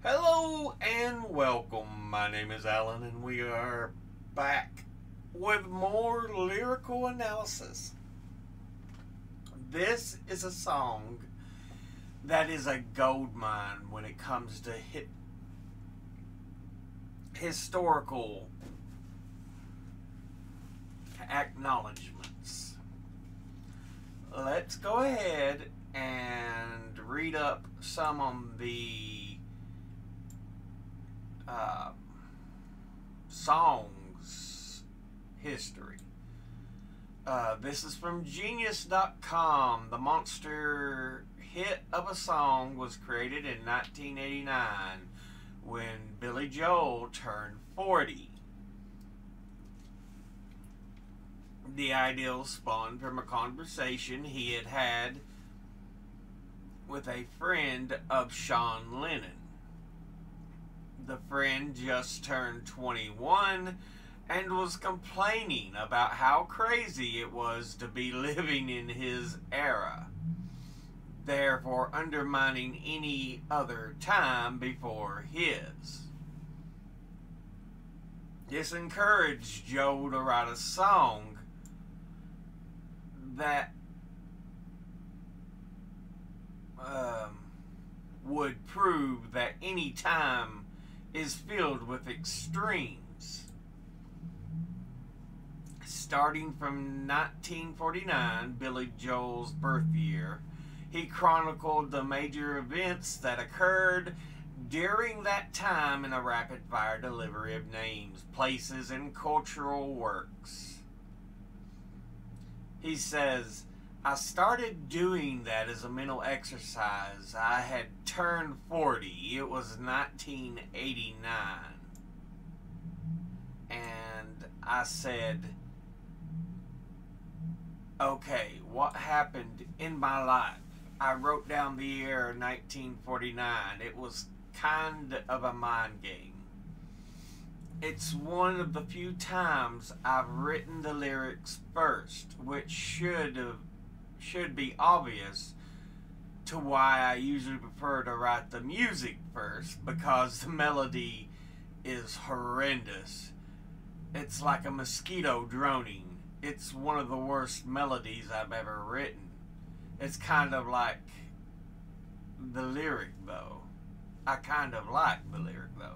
Hello and welcome. My name is Alan, and we are back with more lyrical analysis. This is a song that is a goldmine when it comes to historical acknowledgments. Let's go ahead and read up some on the songs history. This is from Genius.com. The monster hit of a song was created in 1989 when Billy Joel turned 40. The idea spawned from a conversation he had had with a friend of Sean Lennon. The friend just turned 21 and was complaining about how crazy it was to be living in his era, therefore undermining any other time before his. This encouraged Joe to write a song that would prove that any time is filled with extremes. Starting from 1949, Billy Joel's birth year, he chronicled the major events that occurred during that time in a rapid-fire delivery of names, places, and cultural works. He says, I started doing that as a mental exercise. I had turned 40. It was 1989. And I said, okay, what happened in my life? I wrote down the year 1949. It was kind of a mind game. It's one of the few times I've written the lyrics first, which should be obvious to why I usually prefer to write the music first, because the melody is horrendous. It's like a mosquito droning. It's one of the worst melodies I've ever written. It's kind of like the lyric, though. I kind of like the lyric, though.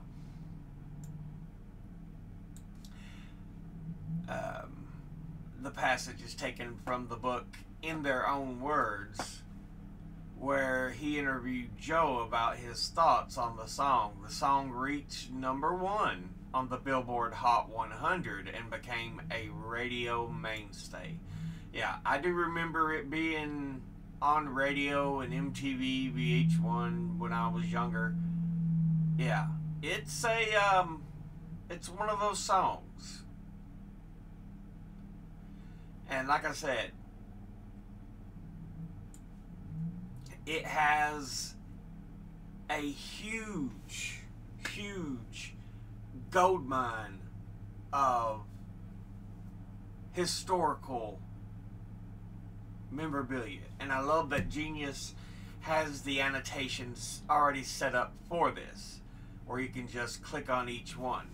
The passage is taken from the book In Their Own Words, where he interviewed Joe about his thoughts on the song. The song reached #1 on the Billboard Hot 100 and became a radio mainstay. Yeah, I do remember it being on radio and MTV, VH1 when I was younger. Yeah, it's one of those songs. And like I said, it has a huge, huge goldmine of historical memorabilia. And I love that Genius has the annotations already set up for this, where you can just click on each one.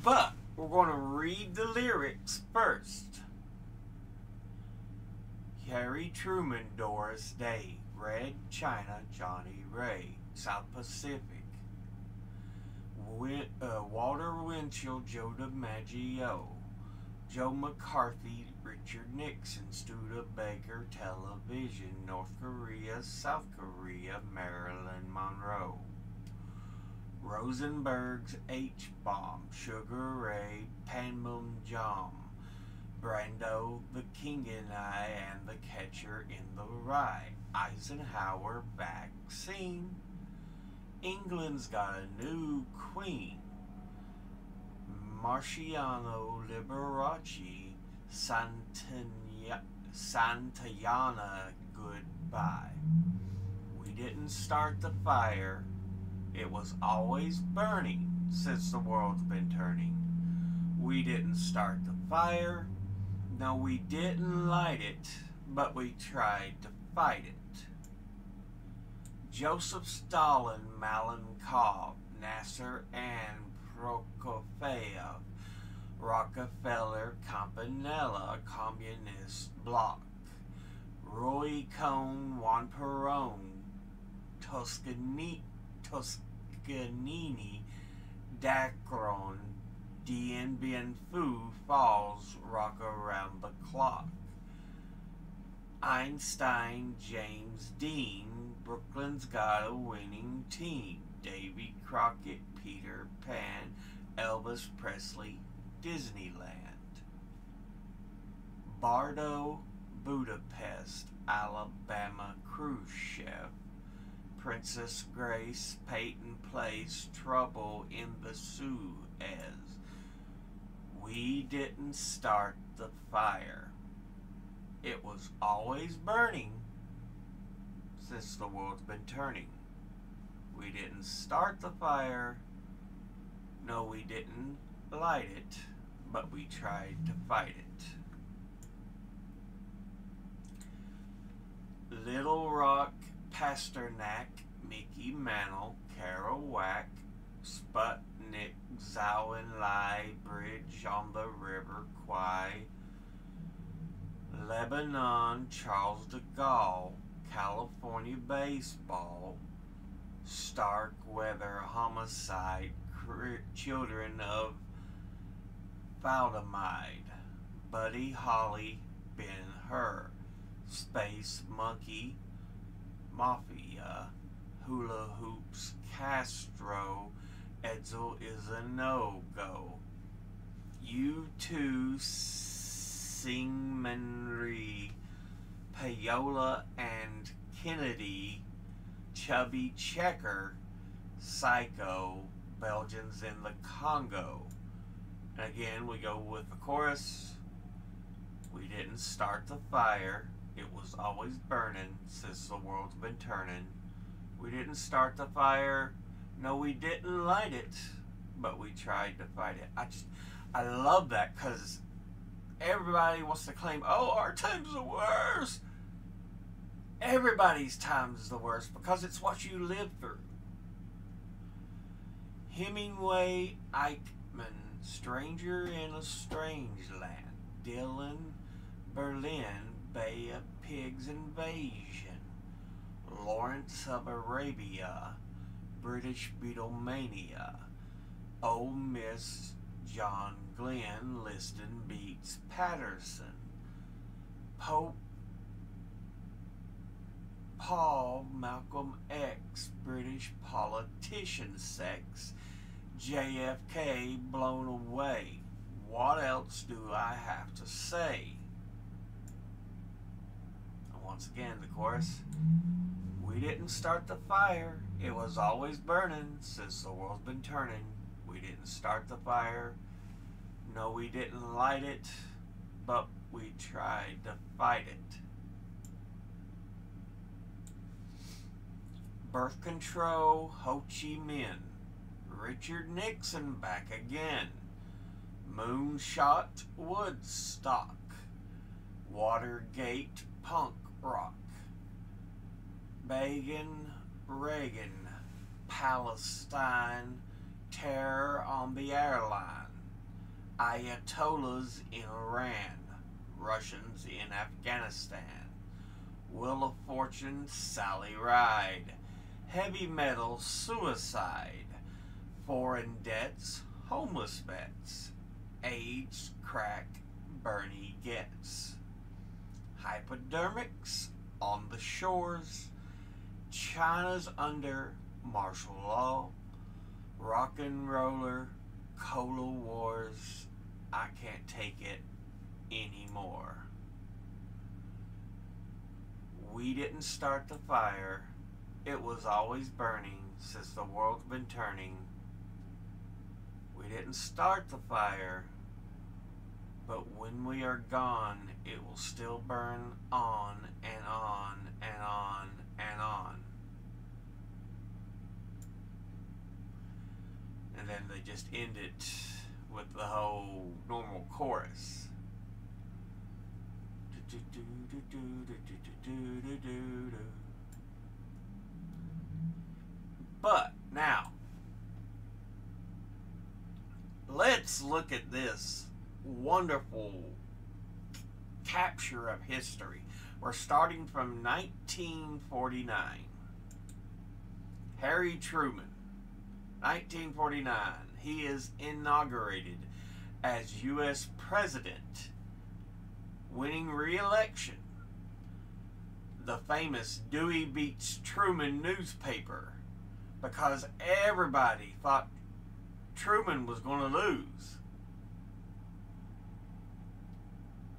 But we're going to read the lyrics first. Harry Truman, Doris Day, Red China, Johnny Ray, South Pacific, Walter Winchell, Joe DiMaggio, Joe McCarthy, Richard Nixon, Studebaker, Television, North Korea, South Korea, Marilyn Monroe, Rosenberg's H-Bomb, Sugar Ray, Panmunjom, Brando, The King and I, and The Catcher in the Rye, Eisenhower vaccine, England's got a new queen, Marciano Liberace, Santayana goodbye. We didn't start the fire. It was always burning since the world's been turning. We didn't start the fire. No, we didn't light it, but we tried to fight it. Joseph Stalin, Malenkov, Nasser and Prokofiev, Rockefeller, Campanella, Communist Bloc, Roy Cohn, Juan Perón, Toscanini, Dacron, Dien Bien Phu, Falls, Rock Around the Clock, Einstein, James Dean, Brooklyn's Got a Winning Team, Davy Crockett, Peter Pan, Elvis Presley, Disneyland, Bardo, Budapest, Alabama, Khrushchev, Princess Grace, Peyton Place, Trouble in the Suez. We didn't start the fire. It was always burning since the world's been turning. We didn't start the fire. No, we didn't light it, but we tried to fight it. Little Rock, Pasternak, Mickey Mantle, Kerouac, Sputnik, Zhou Enlai, Bridge on the River Kwai, Lebanon, Charles de Gaulle, California baseball, Starkweather, homicide, children of thalidomide, Buddy Holly, Ben-Hur, Space Monkey, Mafia, Hula Hoops, Castro, Edsel is a no-go. U2, Singmanry, Payola and Kennedy, Chubby Checker, Psycho, Belgians in the Congo. And again, we go with the chorus. We didn't start the fire. It was always burning since the world's been turning. We didn't start the fire. No, we didn't light it, but we tried to fight it. I love that because everybody wants to claim, oh, our time's the worst. Everybody's time is the worst because it's what you live through. Hemingway, Eichmann, Stranger in a Strange Land, Dylan, Berlin, Bay of Pigs Invasion, Lawrence of Arabia, British Beatlemania, Ole Miss, John Glenn, Liston beats Patterson, Pope, Paul, Malcolm X, British politician sex, JFK blown away. What else do I have to say? And once again, the chorus. We didn't start the fire. It was always burning since the world's been turning. We didn't start the fire. No, we didn't light it, but we tried to fight it. Birth control, Ho Chi Minh, Richard Nixon back again, Moonshot, Woodstock, Watergate, punk rock, Begin, Reagan, Palestine, terror on the airline, Ayatollahs in Iran, Russians in Afghanistan, Wheel of Fortune, Sally Ride, heavy metal, suicide, foreign debts, homeless vets, AIDS, crack, Bernie gets, hypodermics, on the shores, China's under martial law, rock and roller, cola wars, I can't take it anymore. We didn't start the fire. It was always burning since the world's been turning. We didn't start the fire, but when we are gone, it will still burn on and on and on and on. And then they just end it with the whole normal chorus. But now, let's look at this wonderful capture of history. We're starting from 1949. Harry Truman, 1949. He is inaugurated as U.S. President, winning re-election. The famous Dewey beats Truman newspaper, because everybody thought Truman was going to lose.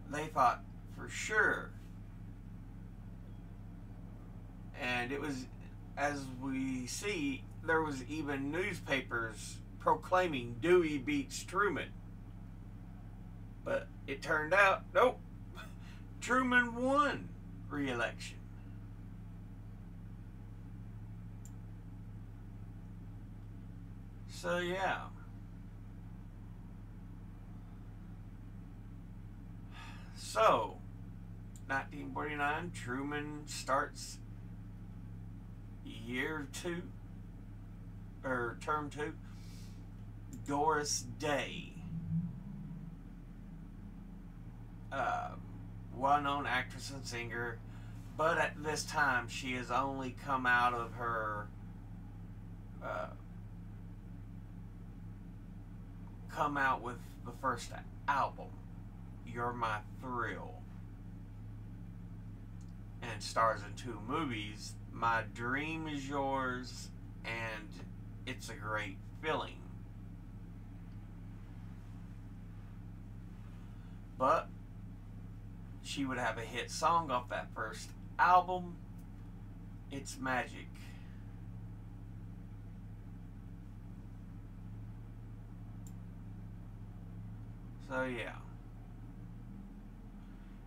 They thought for sure. And it was, as we see, there was even newspapers proclaiming Dewey beats Truman. But it turned out, nope, Truman won re-election. So yeah. So, 1949, Truman starts year 2, or term 2. Doris Day, well-known actress and singer, but at this time she has only come out of her come out with the first album, You're My Thrill, and stars in 2 movies, My Dream Is Yours and It's a Great Feeling. But she would have a hit song off that first album, It's Magic. So yeah,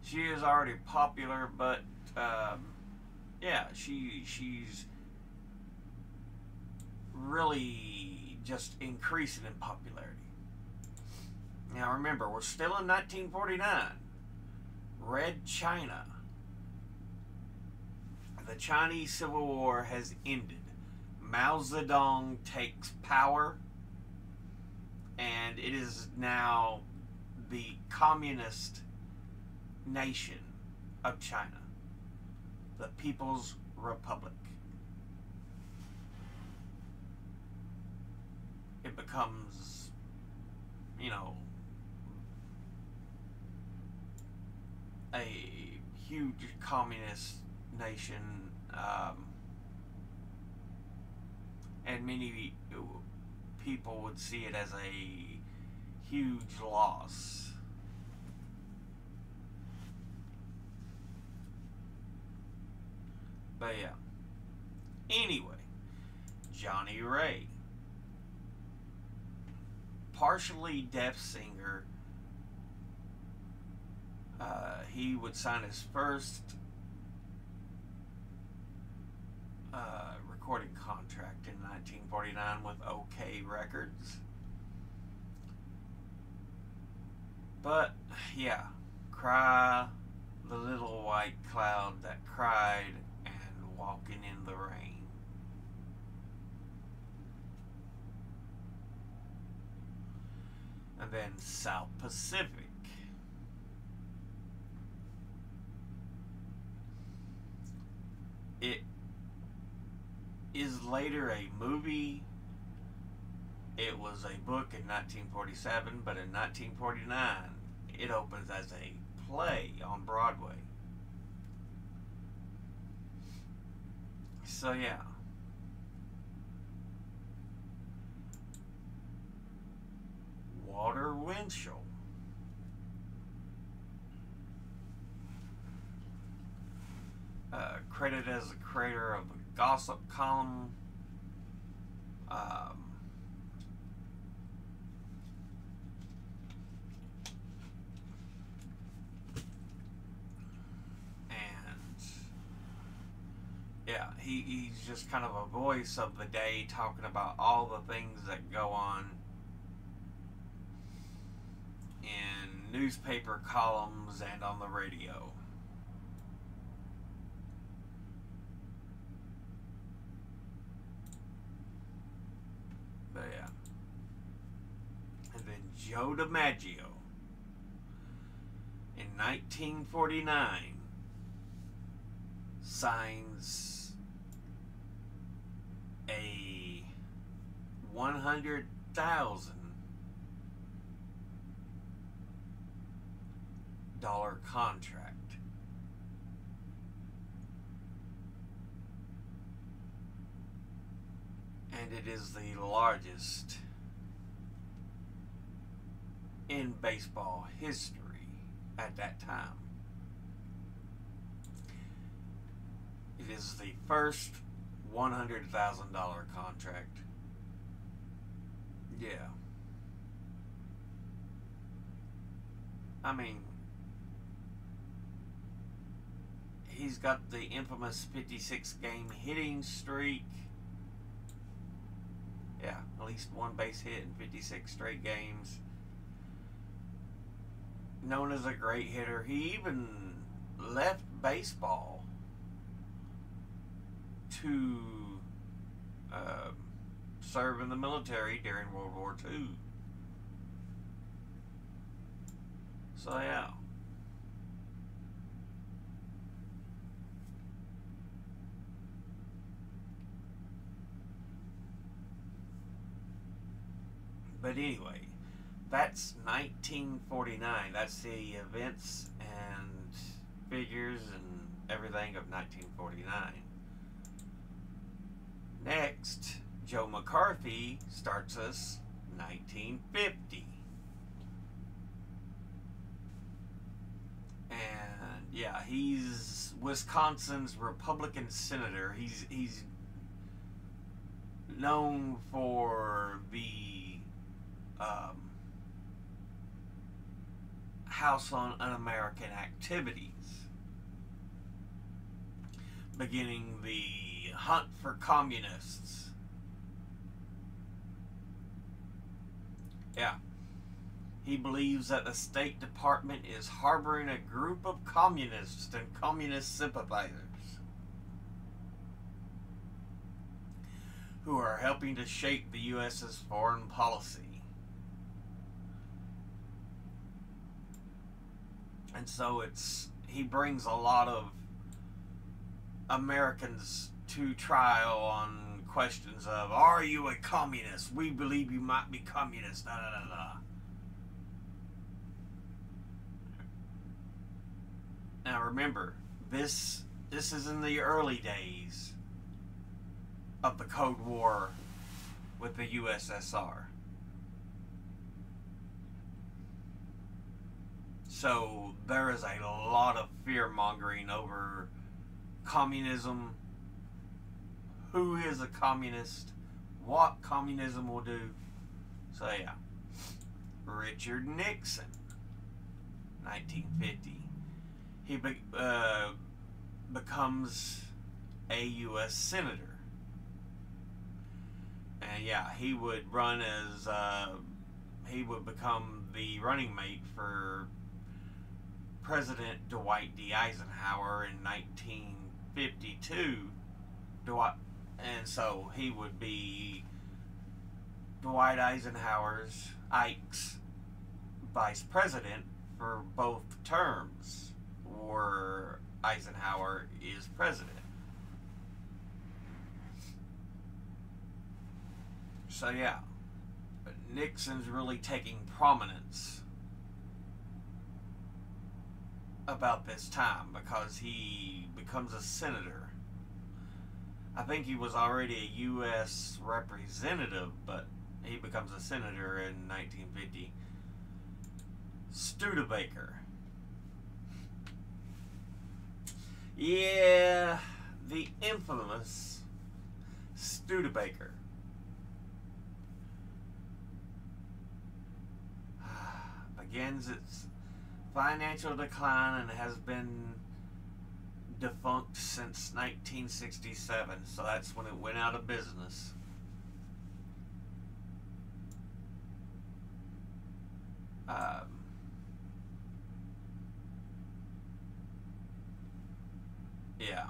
she is already popular, but yeah, she's really just increasing in popularity. Now remember, we're still in 1949. Red China. The Chinese Civil War has ended. Mao Zedong takes power, and it is now the communist nation of China, the People's Republic. It becomes, you know, a huge communist nation, and many people would see it as a huge loss. But yeah. Anyway, Johnny Ray, partially deaf singer. He would sign his first recording contract in 1949 with OK Records. But yeah, Cry, the Little White Cloud That Cried, and Walking in the Rain. And then South Pacific. It is later a movie. It was a book in 1947, but in 1949 it opens as a play on Broadway. So yeah. Walter Winchell. Credited as the creator of the gossip column. Yeah, he's just kind of a voice of the day, talking about all the things that go on in newspaper columns and on the radio. Joe DiMaggio in 1949 signs a $100,000 contract. And it is the largest in baseball history at that time. It is the first $100,000 contract. Yeah. I mean, he's got the infamous 56-game hitting streak. Yeah, at least one base hit in 56 straight games. Known as a great hitter. He even left baseball to serve in the military during World War II. So yeah. But anyway, that's 1949. That's the events and figures and everything of 1949. Next, Joe McCarthy starts us 1950. And yeah, he's Wisconsin's Republican senator. He's known for the House on Un-American Activities, beginning the hunt for communists. Yeah. He believes that the State Department is harboring a group of communists and communist sympathizers who are helping to shape the U.S.'s foreign policy. And so he brings a lot of Americans to trial on questions of, are you a communist? We believe you might be communist. Da, da, da, da. Now remember, this is in the early days of the Cold War with the USSR. So there is a lot of fear-mongering over communism, who is a communist, what communism will do. So yeah. Richard Nixon, 1950. He becomes a U.S. senator. And yeah, he would run as, he would become the running mate for President Dwight D. Eisenhower in 1952. And so he would be Dwight Eisenhower's, Ike's, vice president for both terms, or Eisenhower is president. So yeah, but Nixon's really taking prominence about this time because he becomes a senator. I think he was already a U.S. representative, but he becomes a senator in 1950. Studebaker. Yeah, the infamous Studebaker. Begins its financial decline and has been defunct since 1967, so that's when it went out of business. Yeah.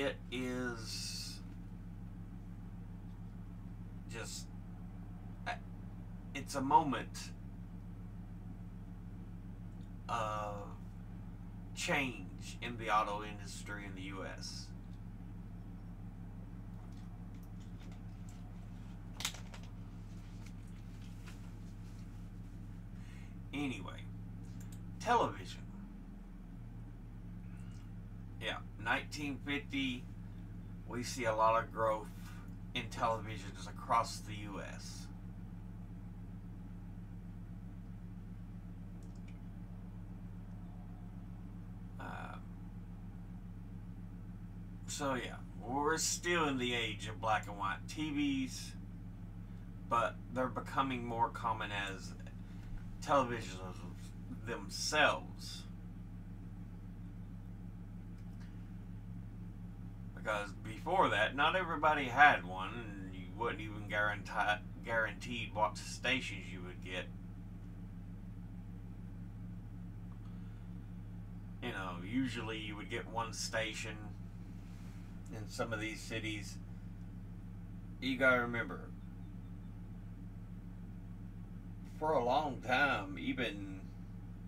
it is just, it's a moment of change in the auto industry in the U.S. Anyway, television. Yeah, 1950, we see a lot of growth in televisions across the U.S. So yeah, we're still in the age of black and white TVs, but they're becoming more common as televisions themselves. Because before that, not everybody had one, and you wouldn't even guaranteed what stations you would get. You know, usually you would get one station in some of these cities. You gotta remember, for a long time, even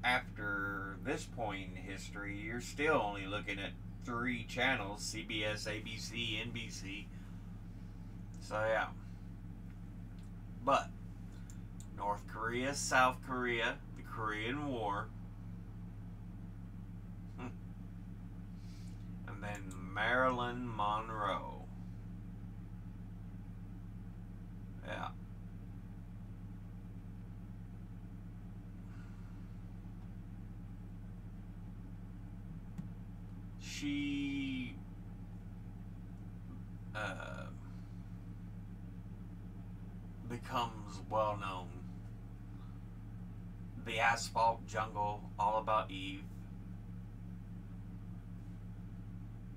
after this point in history, you're still only looking at 3 channels: CBS, ABC, NBC. So yeah. But North Korea, South Korea, the Korean War, and then Marilyn Monroe. Yeah. She becomes well known. The Asphalt Jungle, All About Eve.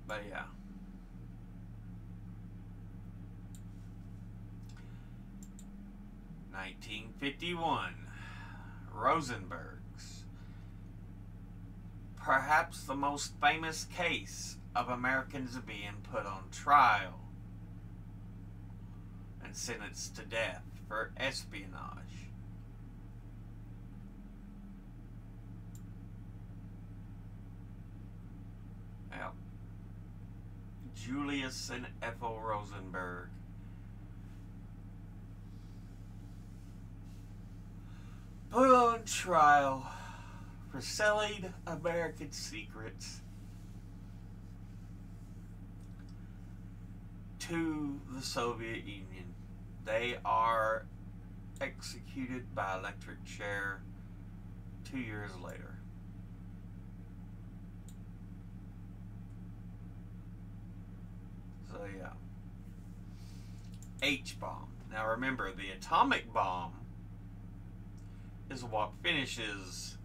But yeah. (1951), Rosenberg's, perhaps the most famous case of Americans being put on trial and sentenced to death for espionage. Well, Julius and Ethel Rosenberg put on trial for selling American secrets to the Soviet Union. They are executed by electric chair 2 years later. So yeah. H-bomb. Now remember, the atomic bomb is what finishes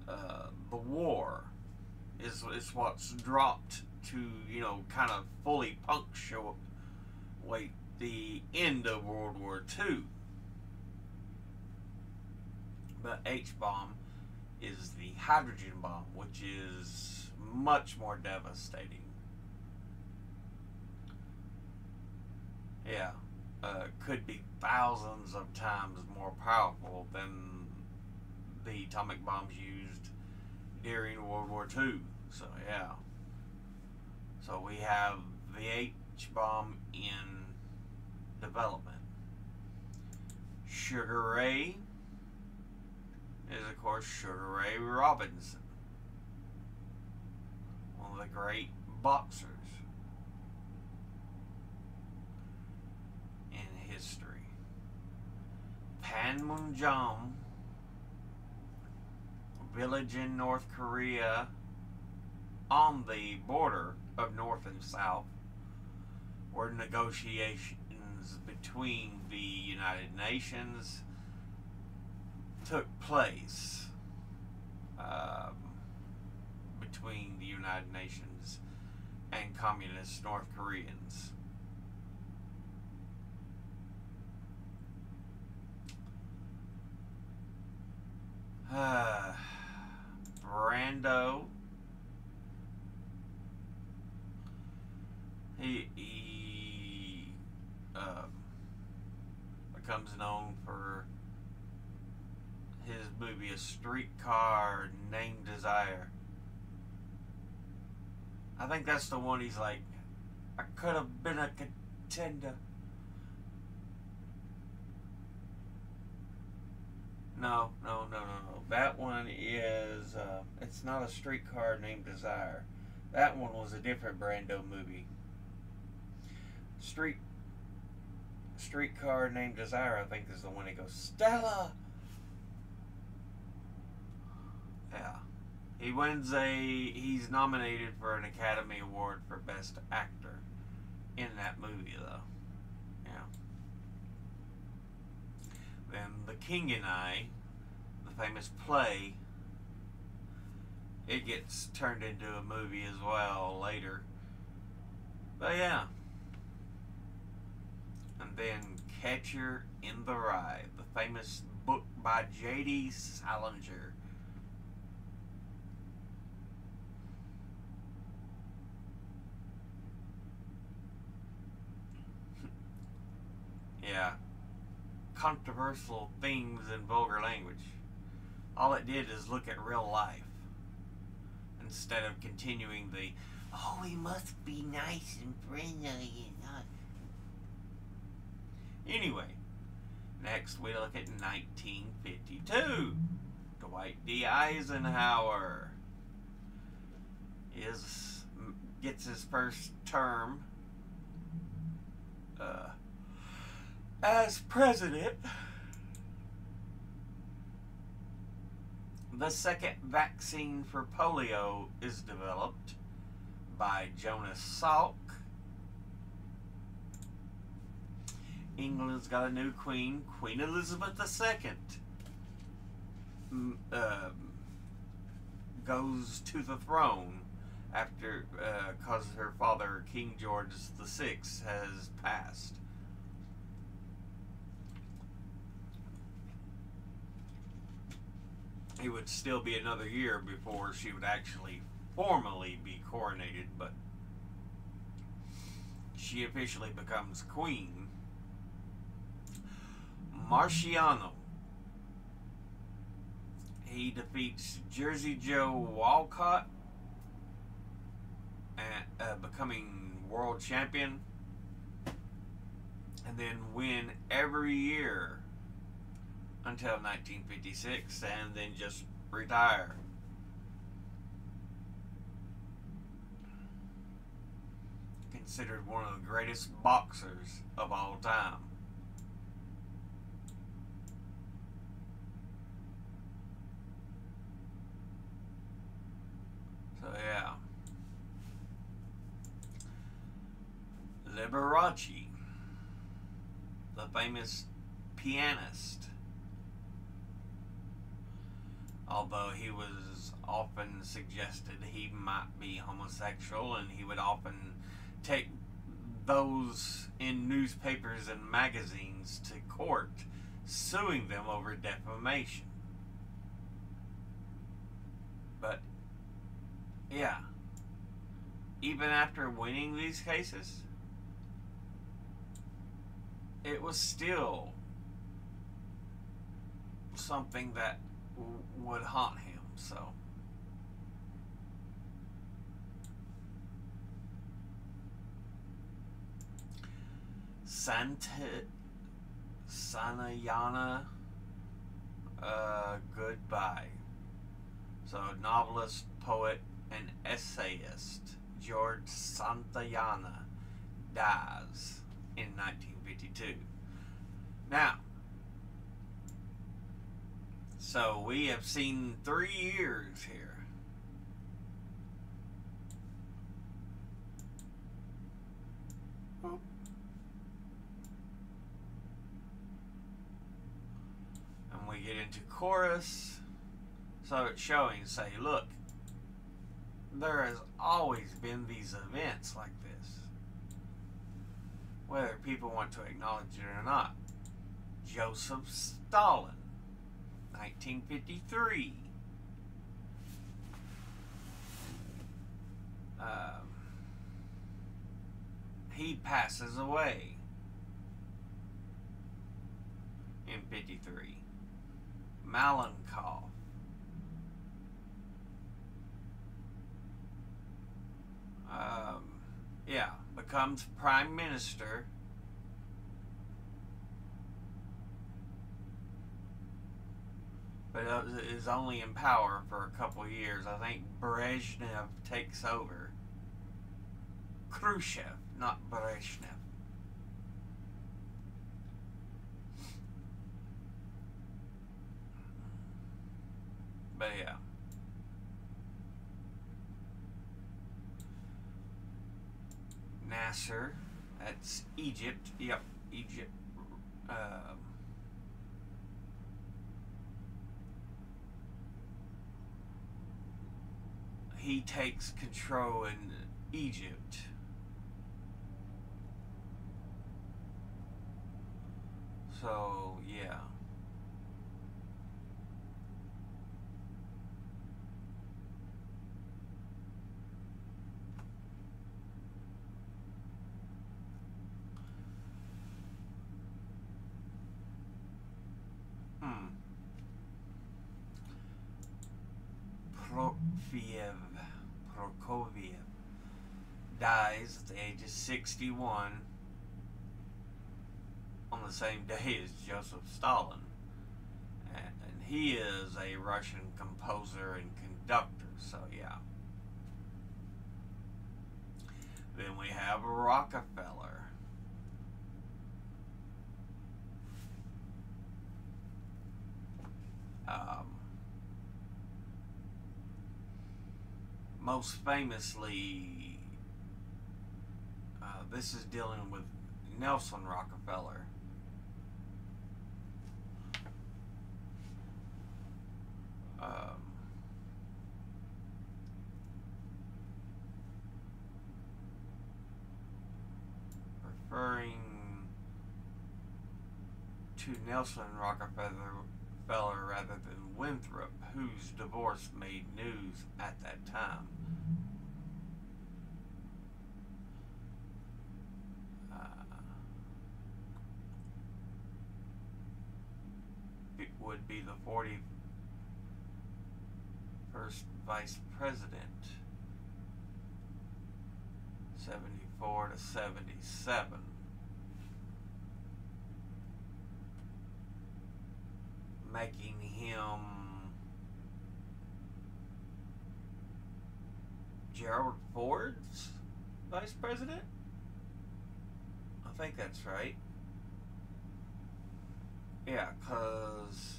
the war. Is what's dropped to, you know, kind of fully punctuate the end of World War II. But H-bomb is the hydrogen bomb, which is much more devastating. Yeah, could be thousands of times more powerful than the atomic bombs used during World War II. So yeah. So we have the H-bomb in development. Sugar Ray is, of course, Sugar Ray Robinson, one of the great boxers in history. Panmunjom, a village in North Korea on the border of North and South, where negotiations between the United Nations took place, between the United Nations and communist North Koreans. Brando becomes known for his movie A Streetcar Named Desire. I think that's the one he's like, I could have been a contender. No. That one is, it's not A Streetcar Named Desire. That one was a different Brando movie. Streetcar Named Desire, I think, is the one that goes, Stella! Yeah. He's nominated for an Academy Award for Best Actor in that movie, though. Yeah. Then The King and I, the famous play, it gets turned into a movie as well later. But yeah. And then Catcher in the Rye, the famous book by J.D. Salinger. Yeah. Controversial themes in vulgar language. All it did is look at real life instead of continuing the, oh, we must be nice and friendly and not. Anyway, next we look at 1952. Dwight D. Eisenhower gets his first term as president. The second vaccine for polio is developed by Jonas Salk. England's got a new queen, Queen Elizabeth II. Goes to the throne after, because her father, King George VI, has passed. It would still be another year before she would actually formally be coronated, but she officially becomes queen. Marciano. He defeats Jersey Joe Walcott, becoming world champion, and then win every year until 1956, and then just retire. Considered one of the greatest boxers of all time. So yeah. Liberace, the famous pianist. Although he was often suggested he might be homosexual, and he would often take those in newspapers and magazines to court, suing them over defamation. But yeah, even after winning these cases, it was still something that would haunt him. So Santayana Goodbye. So novelist, poet, and essayist George Santayana dies in 1952. Now, so we have seen 3 years here. And we get into chorus. So it's showing, say, look, there has always been these events like this, whether people want to acknowledge it or not. Joseph Stalin, 1953. He passes away. in 53. Malenkov. Yeah, becomes prime minister. But is only in power for a couple years. I think Brezhnev takes over. Khrushchev, not Brezhnev. But yeah. Nasser, that's Egypt. Yep, Egypt. He takes control in Egypt. So, yeah. Prokofiev dies at the age of 61 on the same day as Joseph Stalin. And he is a Russian composer and conductor, so yeah. Then we have Rockefeller. Most famously, this is dealing with Nelson Rockefeller. Referring to Nelson Rockefeller rather than Winthrop, whose divorce made news at that time. It would be the 41st vice president, 74 to 77. Making him Gerald Ford's vice president? I think that's right. Yeah, because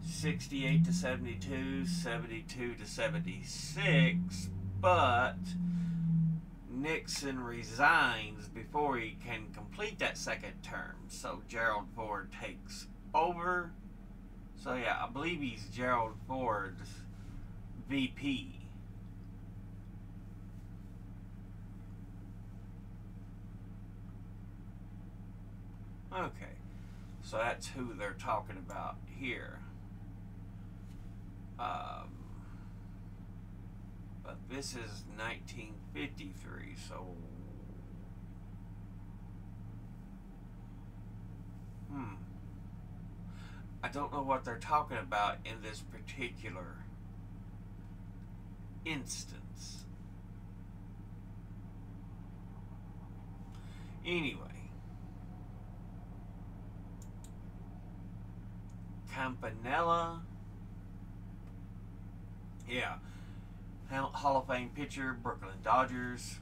68 to 72, 72 to 76, but Nixon resigns before he can complete that second term, so Gerald Ford takes over. So yeah, I believe he's Gerald Ford's VP. Okay, so that's who they're talking about here. But this is 1953, so I don't know what they're talking about in this particular instance. Anyway, Campanella, yeah, Hall of Fame pitcher, Brooklyn Dodgers.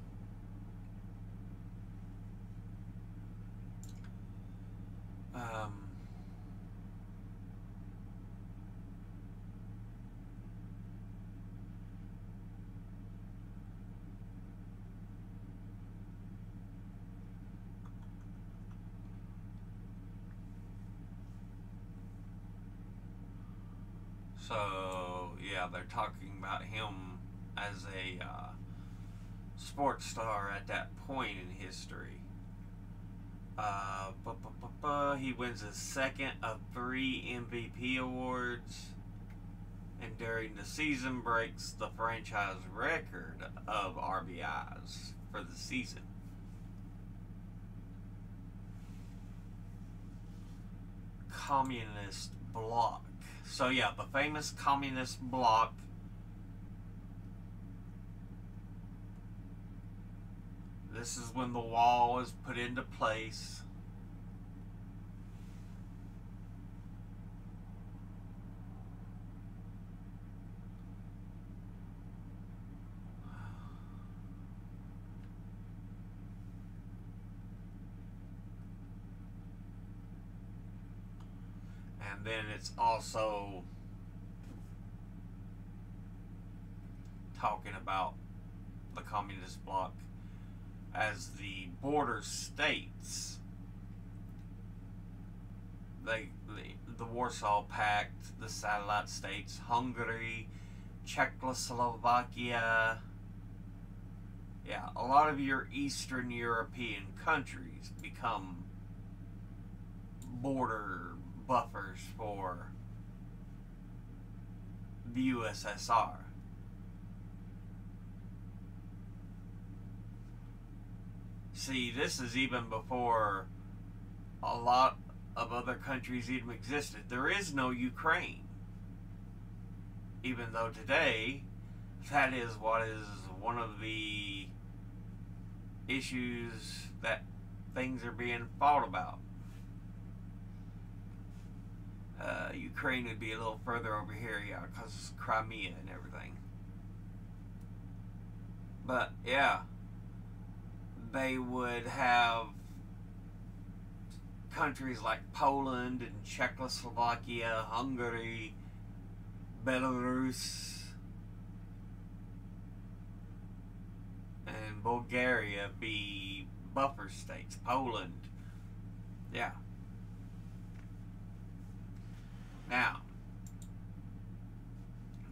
So, yeah, they're talking about him as a sports star at that point in history. He wins his second of 3 MVP awards, and during the season breaks the franchise record of RBIs for the season. communist bloc. So yeah, the famous communist bloc. This is when the wall is put into place. And then it's also talking about the communist bloc as the border states. The Warsaw Pact, the satellite states, Hungary, Czechoslovakia. Yeah, a lot of your Eastern European countries become border buffers for the USSR. See, this is even before a lot of other countries even existed. There is no Ukraine. Even though today, that is what is one of the issues that things are being fought about. Ukraine would be a little further over here, yeah, because it's Crimea and everything. But, yeah, they would have countries like Poland and Czechoslovakia, Hungary, Belarus, and Bulgaria be buffer states. Poland, yeah. Now,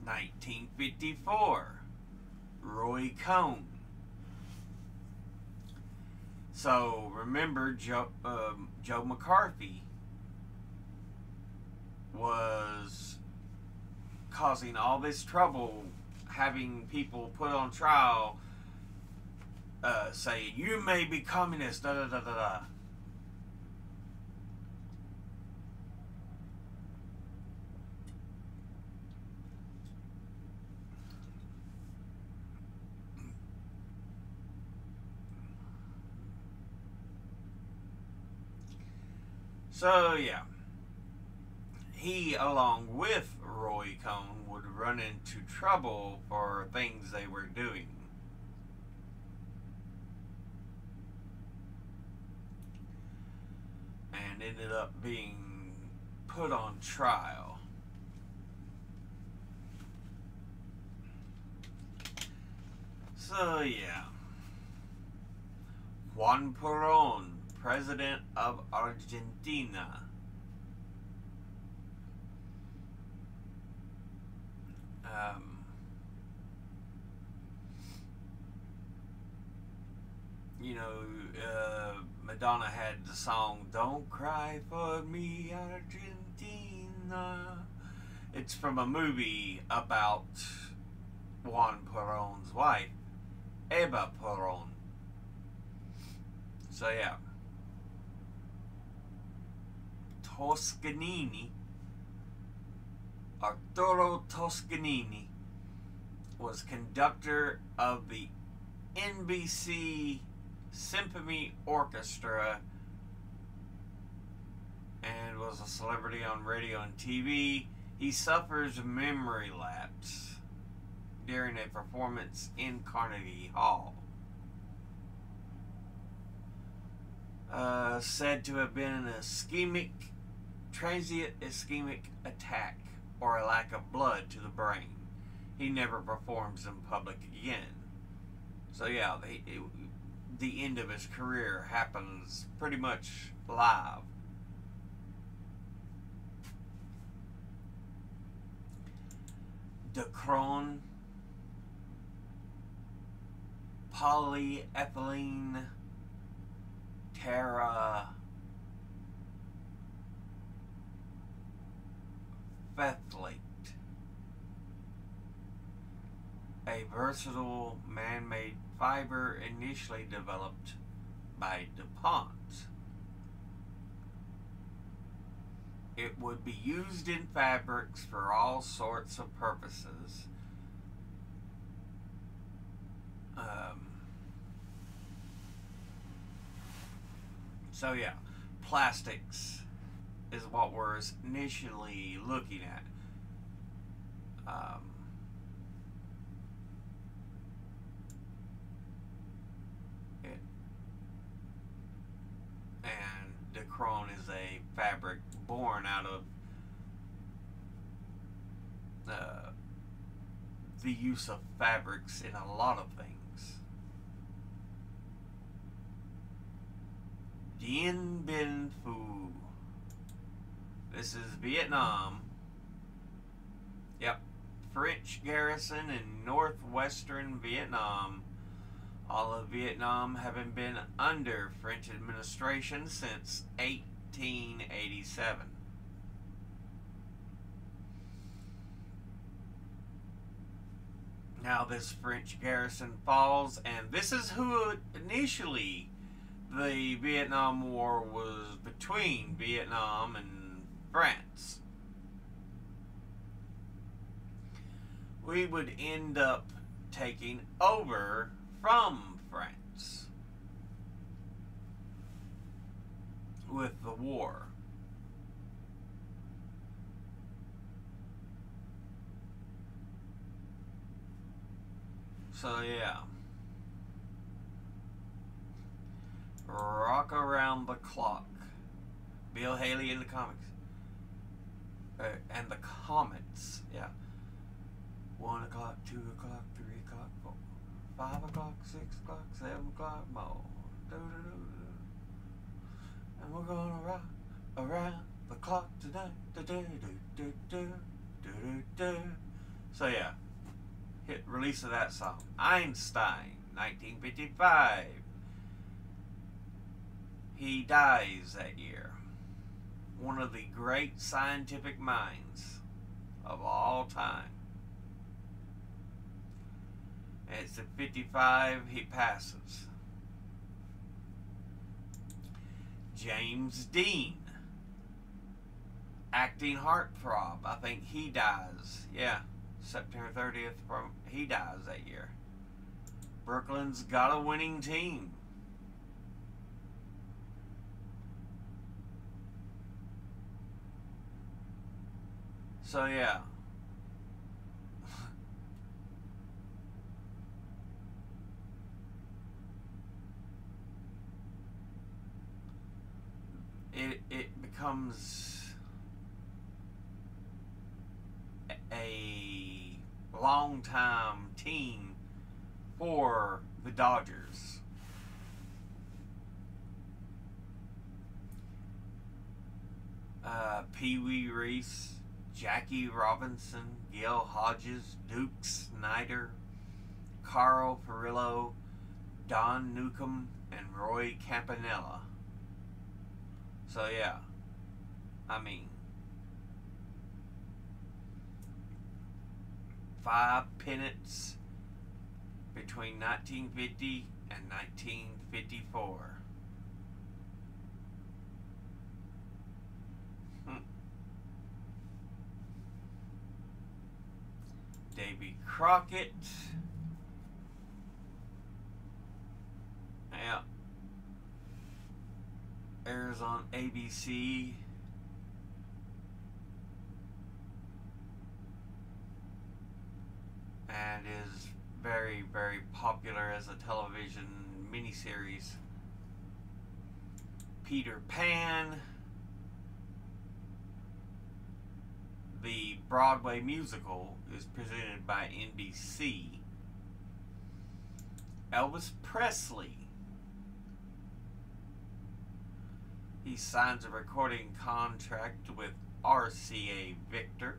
1954, Roy Cohn. So, remember, Joe McCarthy was causing all this trouble, having people put on trial, saying, you may be communist, da da da da da. So, yeah, he, along with Roy Cohn, would run into trouble for things they were doing. And ended up being put on trial. So, yeah. Juan Perón, President of Argentina. You know, Madonna had the song "Don't Cry for Me, Argentina." It's from a movie about Juan Perón's wife, Eva Perón. So yeah. Toscanini, Arturo Toscanini, was conductor of the NBC Symphony Orchestra and was a celebrity on radio and TV. He suffers memory lapse during a performance in Carnegie Hall. Said to have been an transient ischemic attack or a lack of blood to the brain. He never performs in public again. So yeah, the end of his career happens pretty much live. Dacron, polyethylene terephthalate, a versatile man-made fiber initially developed by DuPont. It would be used in fabrics for all sorts of purposes. So yeah, plastics is what we're initially looking at. And the crone is a fabric born out of the use of fabrics in a lot of things. Dien Bien Phu. This is Vietnam. Yep. French garrison in northwestern Vietnam. All of Vietnam having been under French administration since 1887. Now this French garrison falls, and this is who initially the Vietnam War was between Vietnam and France. We would end up taking over from France with the war. So yeah, rock around the clock. Bill Haley in the comics. And the comets, yeah. 1 o'clock, 2 o'clock, 3 o'clock, 4, 5 o'clock, 6 o'clock, 7 o'clock, more. And we're gonna rock around the clock tonight. So yeah, hit release of that song. Einstein, 1955. He dies that year. One of the great scientific minds of all time. And it's at 55 he passes. James Dean, acting heartthrob, I think he dies. Yeah, September 30th, he dies that year. Brooklyn's got a winning team. So yeah. It becomes a long-time team for the Dodgers. Pee Wee Reese, Jackie Robinson, Gil Hodges, Duke Snyder, Carl Furillo, Don Newcomb, and Roy Campanella. So yeah, I mean, 5 pennants between 1950 and 1954. Davy Crockett. Yeah. Airs on ABC. And is very, very popular as a television miniseries. Peter Pan. The Broadway musical is presented by NBC. Elvis Presley. He signs a recording contract with RCA Victor.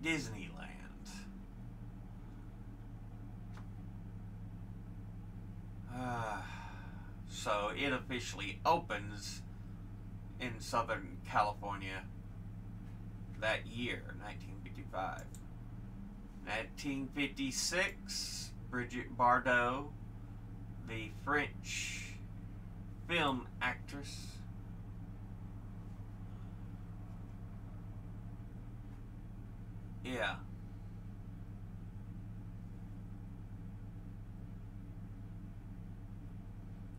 Disneyland. So it officially opens in Southern California that year, 1955. 1956, Bridget Bardot, the French film actress. Yeah.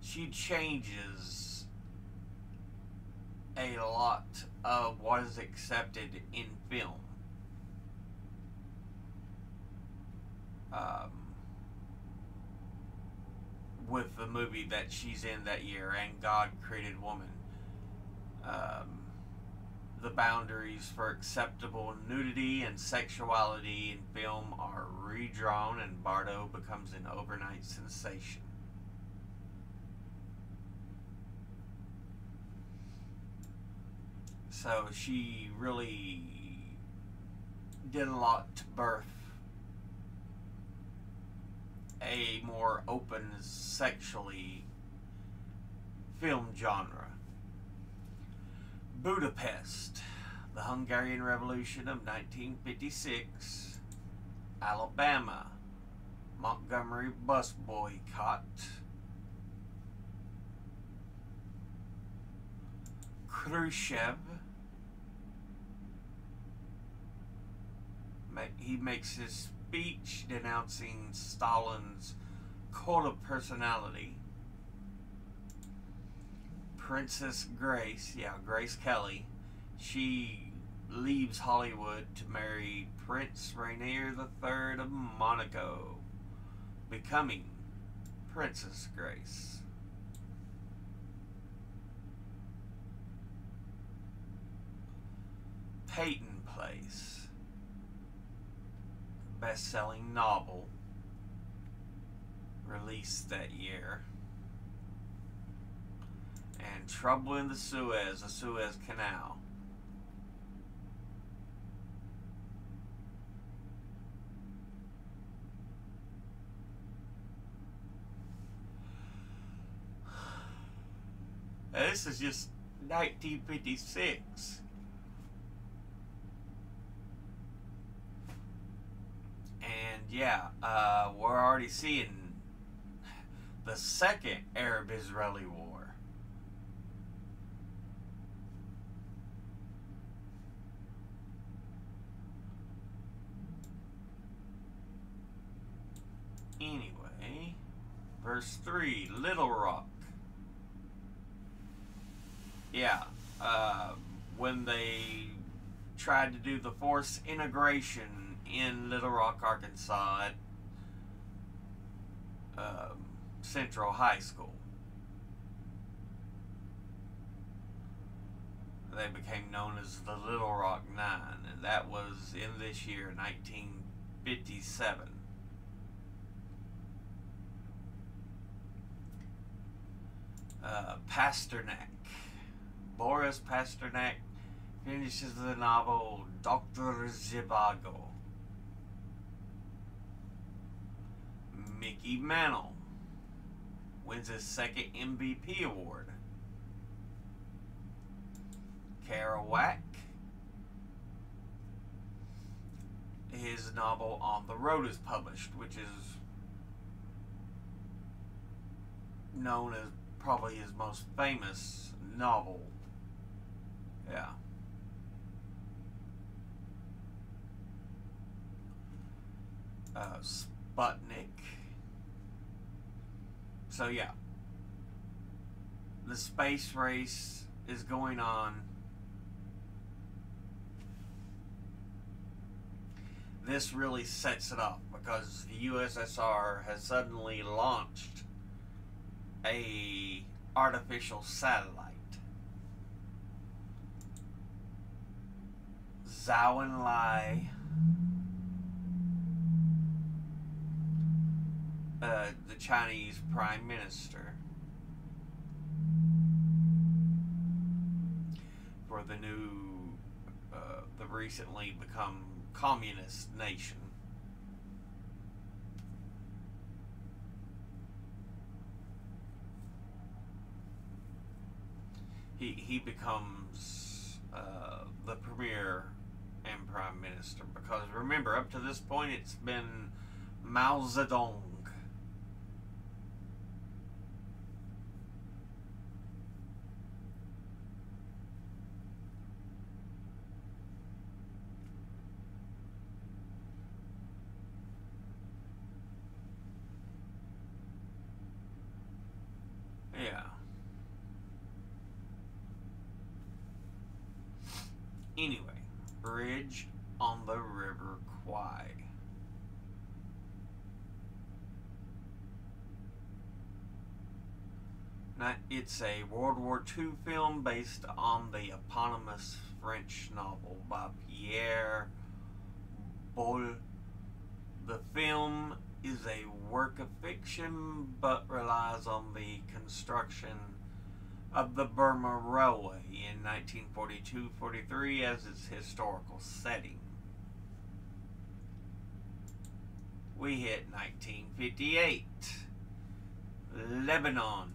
She changes a lot of what is accepted in film. With the movie that she's in that year, and God Created Woman. The boundaries for acceptable nudity and sexuality in film are redrawn, and Bardo becomes an overnight sensation. So she really did a lot to birth a more open sexually film genre. Budapest, the Hungarian Revolution of 1956, Alabama, Montgomery bus boycott, Khrushchev, he makes his speech denouncing Stalin's cult of personality. Princess Grace, Grace Kelly, she leaves Hollywood to marry Prince Rainier III of Monaco, becoming Princess Grace. Peyton Place, best-selling novel, released that year. And Trouble in the Suez Canal. This is just 1956. And yeah, we're already seeing the second Arab-Israeli war. Anyway, verse 3, Little Rock. Yeah, when they tried to do the forced integration in Little Rock, Arkansas at Central High School, they became known as the Little Rock Nine, and that was in this year, 1957. Pasternak. Boris Pasternak finishes the novel Dr. Zhivago. Mickey Mantle wins his second MVP award. Kerouac, his novel On the Road is published, which is known as probably his most famous novel. Yeah. Sputnik. So yeah, the space race is going on. This really sets it up because the USSR has suddenly launched a artificial satellite. Zhou Enlai, the Chinese Prime Minister, for the new, the recently become communist nation. He becomes the premier and prime minister, because remember, up to this point it's been Mao Zedong. Anyway, bridge on the River Kwai. It's a World War II film based on the eponymous French novel by Pierre Boulle. The film is a work of fiction but relies on the construction of the Burma Railway in 1942-43 as its historical setting. We hit 1958. Lebanon.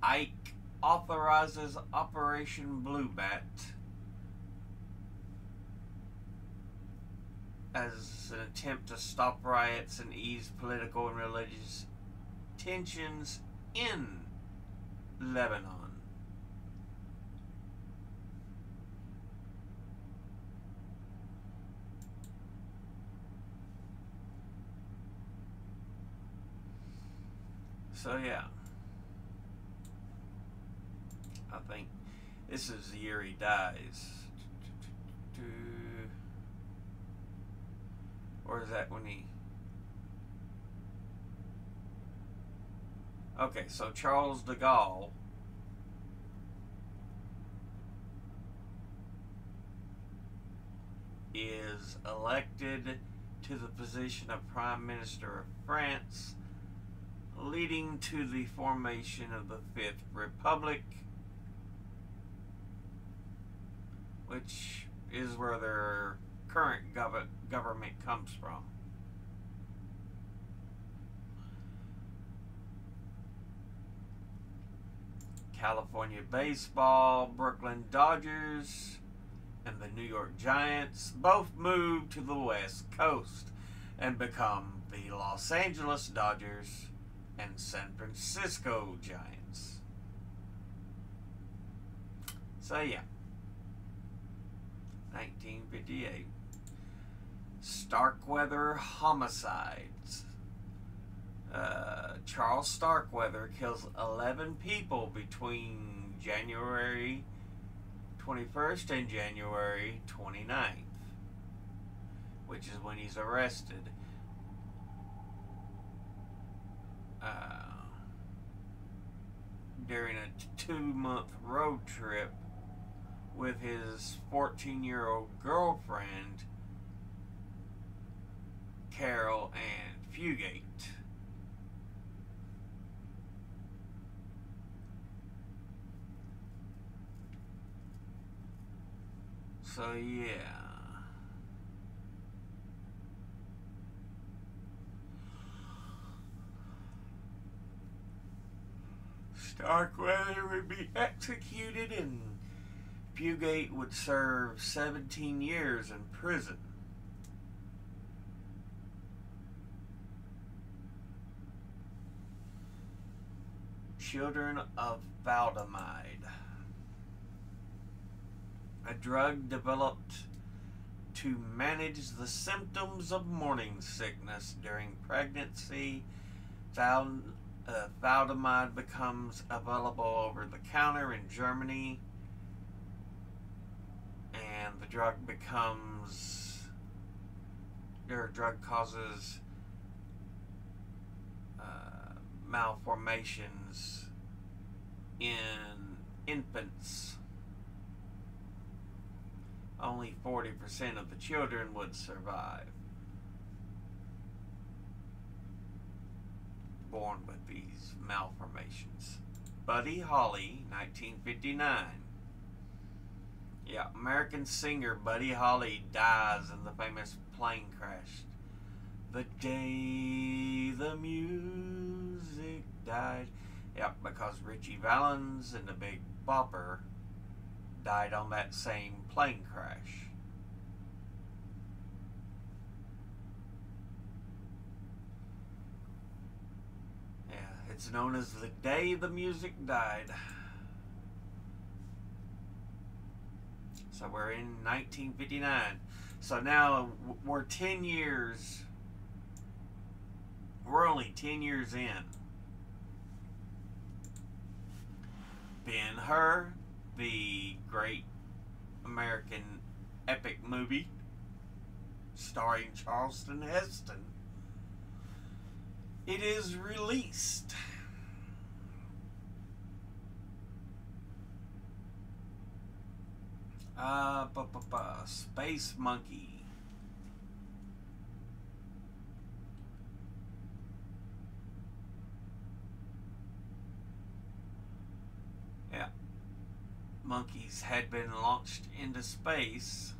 Ike authorizes Operation Bluebat as an attempt to stop riots and ease political and religious tensions in Lebanon. So yeah, I think this is the year he dies. Or is that when he... Okay, so Charles de Gaulle is elected to the position of Prime Minister of France, leading to the formation of the Fifth Republic, which is where their current government comes from. California baseball, Brooklyn Dodgers, and the New York Giants both moved to the West Coast and become the Los Angeles Dodgers and San Francisco Giants. So yeah, 1958. Starkweather homicides. Charles Starkweather kills 11 people between January 21st and January 29th, which is when he's arrested. During a 2-month road trip with his 14-year-old girlfriend, Carol Ann Fugate. So yeah. Starkweather would be executed and Fugate would serve 17 years in prison. Children of thalidomide. A drug developed to manage the symptoms of morning sickness during pregnancy. Thalidomide becomes available over the counter in Germany, and the drug causes malformations in infants. Only 40% of the children would survive, born with these malformations. Buddy Holly, 1959. Yeah, American singer Buddy Holly dies in the famous plane crash. The day the music died. Yep, because Richie Valens and the Big Bopper died on that same plane crash. Yeah, it's known as the day the music died. So we're in 1959. So now we're 10 years. We're only 10 years in. Ben-Hur, the great American epic movie starring Charleston Heston, it is released. Space Monkey. Yeah. Monkeys had been launched into space,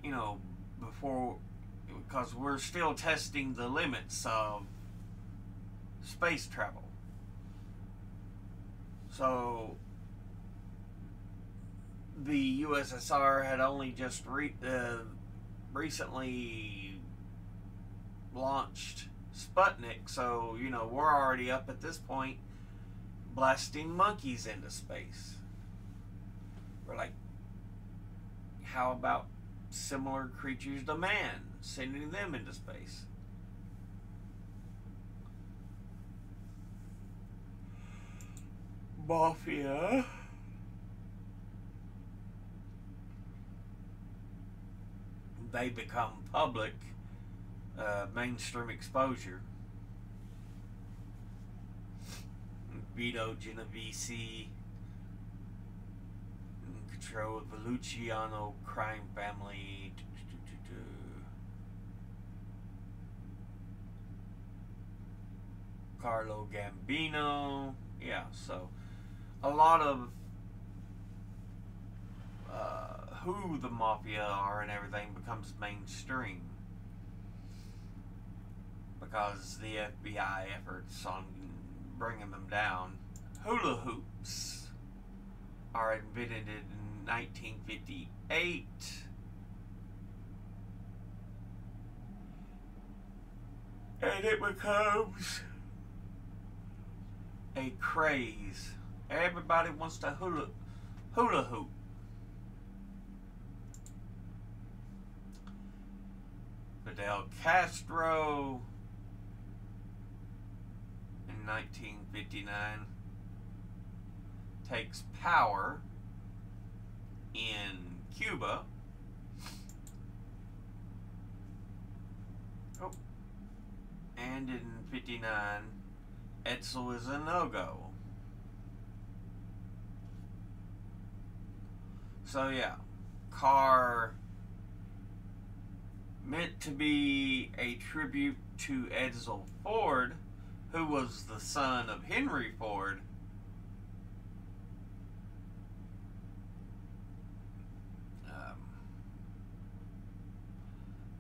you know, before, because we're still testing the limits of space travel. So the USSR had only just recently launched Sputnik, so, you know, we're already up at this point blasting monkeys into space. We're like, how about similar creatures to man, sending them into space? Mafia. They become public, mainstream exposure. Vito Genovese, control of the Luciano crime family. Carlo Gambino. Yeah, so a lot of who the mafia are and everything becomes mainstream because the FBI efforts on bringing them down. Hula hoops are invented in 1958. And it becomes a craze. Everybody wants to hula hoop. Fidel Castro in 1959 takes power in Cuba. Oh. And in 59, Edsel is a no-go. So yeah, car meant to be a tribute to Edsel Ford, who was the son of Henry Ford.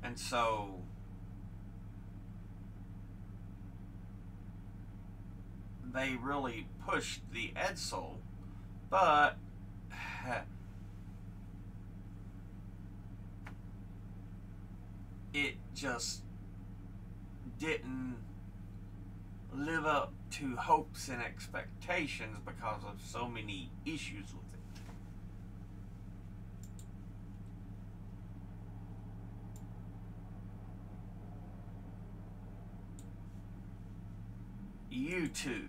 And so they really pushed the Edsel, but it just didn't live up to hopes and expectations because of so many issues with it. U2.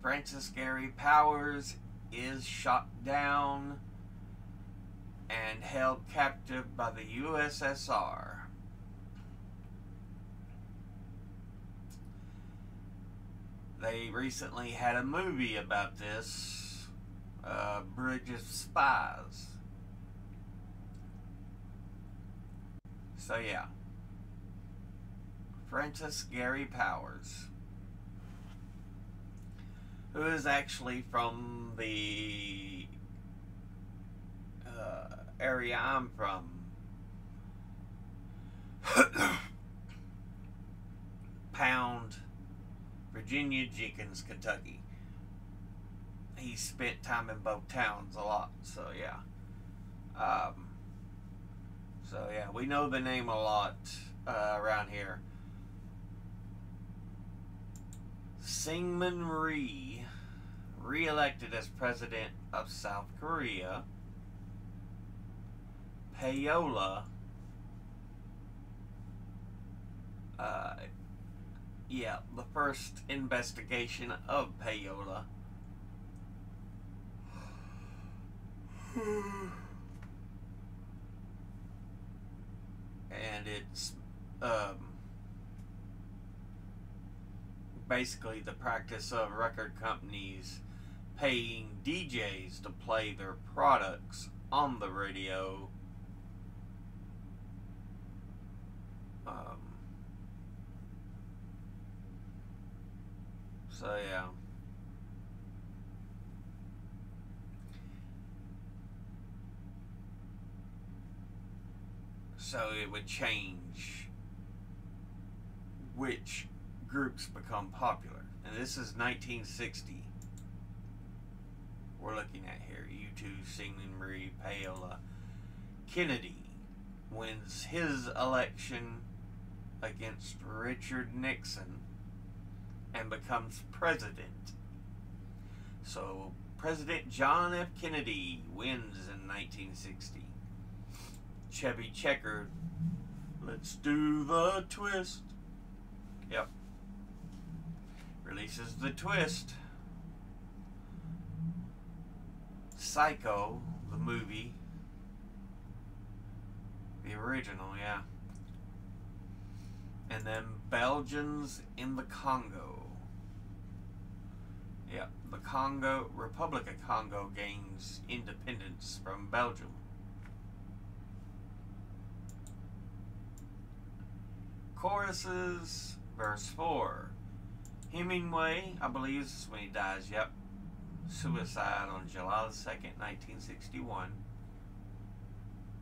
Francis Gary Powers is shot down and held captive by the USSR. They recently had a movie about this, Bridge of Spies. So yeah, Francis Gary Powers, who is actually from the area I'm from. Pound, Virginia, Jenkins, Kentucky. He spent time in both towns a lot, so yeah. So yeah, we know the name a lot around here. Syngman Rhee, re-elected as president of South Korea. Payola, yeah, the first investigation of Payola And it's basically the practice of record companies paying DJs to play their products on the radio. So yeah. So it would change which groups become popular. And this is 1960. We're looking at here. U2 singing Marie Paola. Kennedy wins his election against Richard Nixon and becomes president. So President John F. Kennedy wins in 1960. Chevy Checker, let's do the twist. Yep. Releases the twist. Psycho, the movie. The original, yeah. And then Belgians in the Congo. Yep, the Republic of Congo gains independence from Belgium. Choruses, verse 4. Hemingway, I believe this is when he dies, yep. Suicide on July the 2nd, 1961.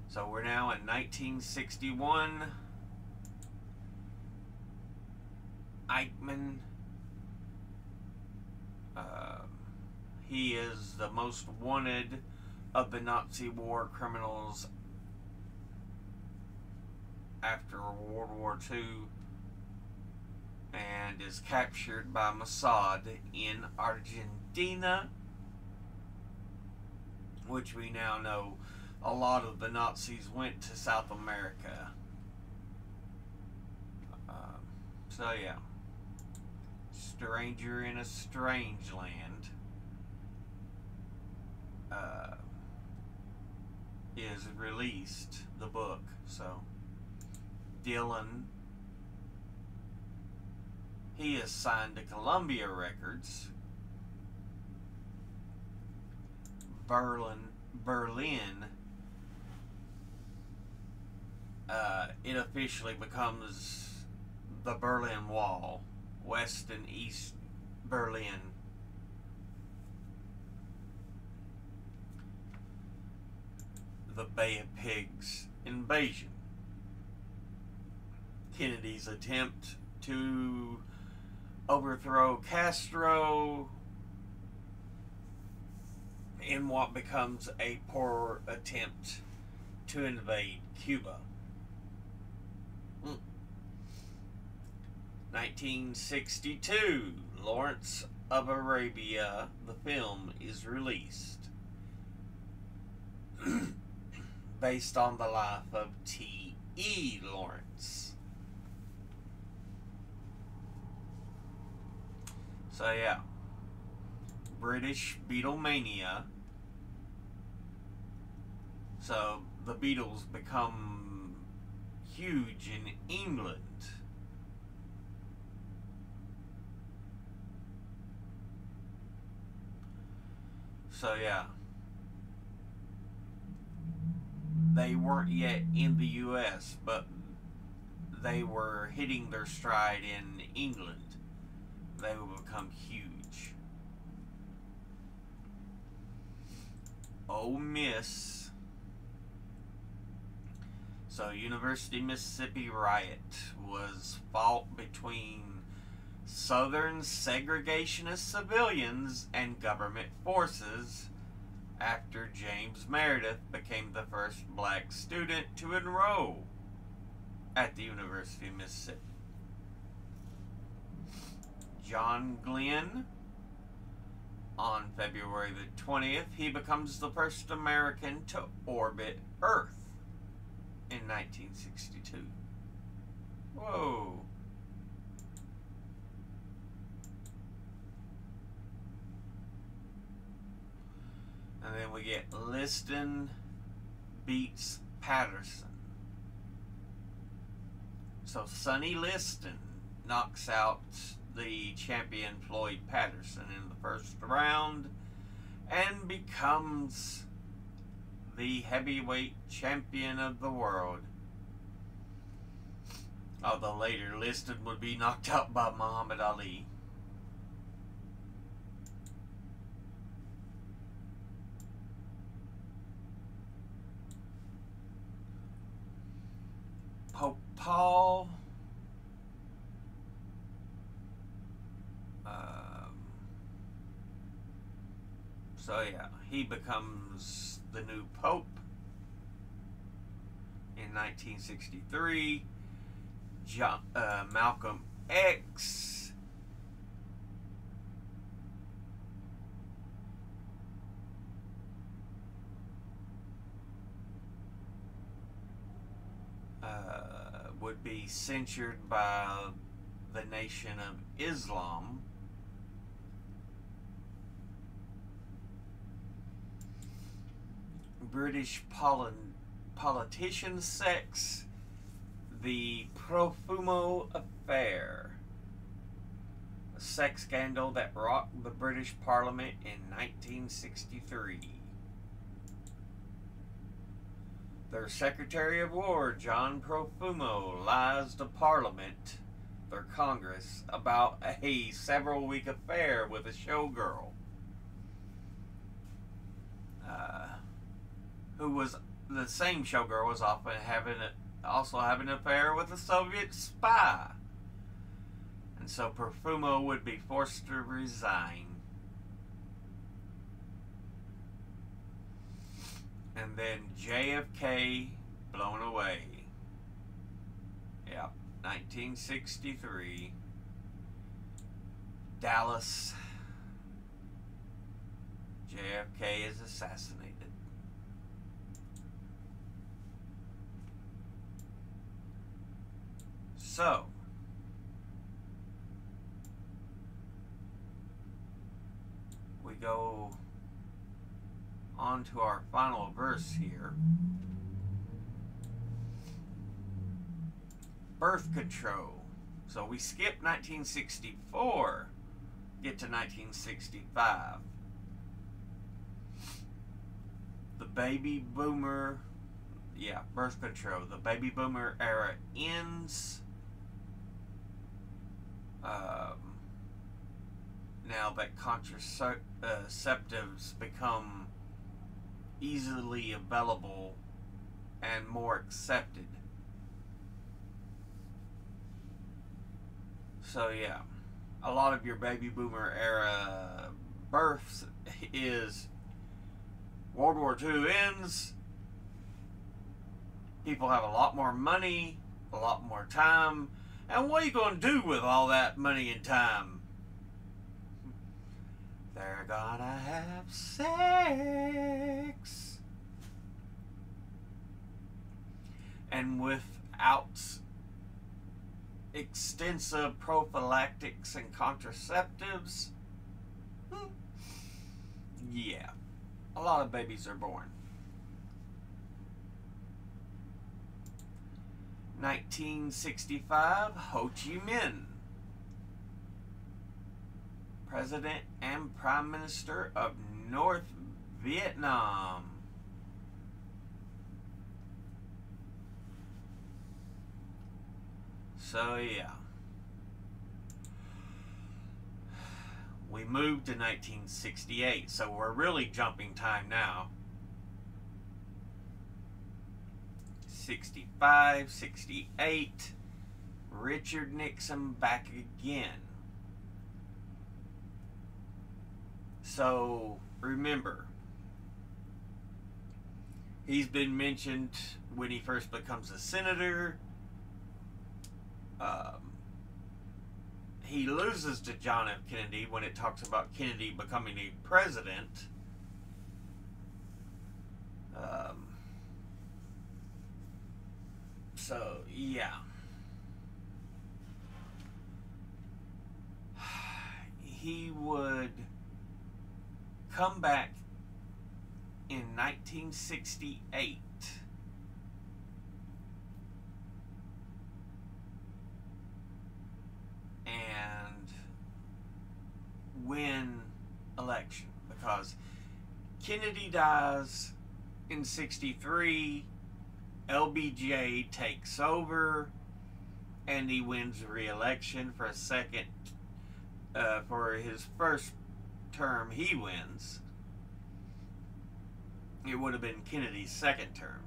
So we're now in 1961. Eichmann, he is the most wanted of the Nazi war criminals after World War II, and is captured by Mossad in Argentina, which we now know a lot of the Nazis went to South America. So yeah, Stranger in a Strange Land is released, the book. So Dylan, he is signed to Columbia Records. Berlin, it officially becomes the Berlin Wall, West and East Berlin. The Bay of Pigs invasion. Kennedy's attempt to overthrow Castro in what becomes a poor attempt to invade Cuba. 1962, Lawrence of Arabia, the film, is released. Based on the life of T.E. Lawrence. So yeah, British Beatlemania. So the Beatles become huge in England. So yeah, they weren't yet in the US, but they were hitting their stride in England. They will become huge. Ole Miss. So University of Mississippi riot was fought between Southern segregationist civilians and government forces after James Meredith became the first black student to enroll at the University of Mississippi. John Glenn, on February the 20th, he becomes the first American to orbit Earth in 1962. Whoa. And then we get Liston beats Patterson. So Sonny Liston knocks out the champion Floyd Patterson in the first round and becomes the heavyweight champion of the world. Although later Liston would be knocked out by Muhammad Ali. Pope Paul so yeah, he becomes the new Pope in 1963. Malcolm X would be censured by the Nation of Islam. British politician sex, the Profumo affair, a sex scandal that rocked the British Parliament in 1963. Their Secretary of War, John Profumo, lies to Parliament, their Congress, about a several-week affair with a showgirl, who was the same showgirl was often also having an affair with a Soviet spy. And so Profumo would be forced to resign. And then JFK blown away. Yep, 1963. Dallas. JFK is assassinated. So, we go on to our final verse here. Birth control. So we skip 1964, get to 1965. The baby boomer, birth control. The baby boomer era ends. Now that contraceptives become easily available and more accepted. So yeah, a lot of your baby boomer era births is World War II ends, people have a lot more money, a lot more time, and what are you going to do with all that money and time? They're gonna have sex. And without extensive prophylactics and contraceptives, yeah, a lot of babies are born. 1965, Ho Chi Minh, President and Prime Minister of North Vietnam. So yeah, we moved to 1968, so we're really jumping time now. 65, 68, Richard Nixon back again. So remember, he's been mentioned when he first becomes a senator. He loses to John F. Kennedy when it talks about Kennedy becoming a president. So, yeah. He would come back in 1968 and win election, because Kennedy dies in 63, LBJ takes over, and he wins re-election for a second. For his first term, he wins. It would have been Kennedy's second term.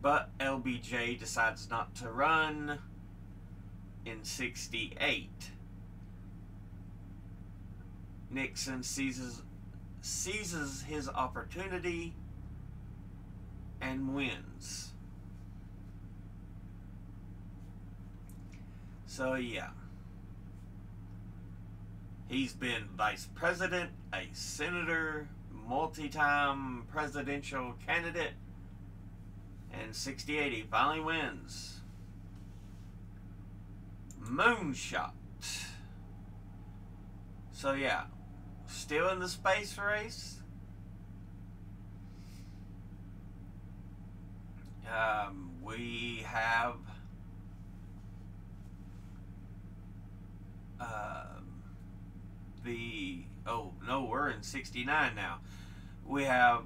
But LBJ decides not to run in 68. Nixon seizes his opportunity and wins. So yeah, he's been vice president, a senator, multi-time presidential candidate, and 68 he finally wins. Moonshot. So yeah, still in the space race. We have we're in 69 now. We have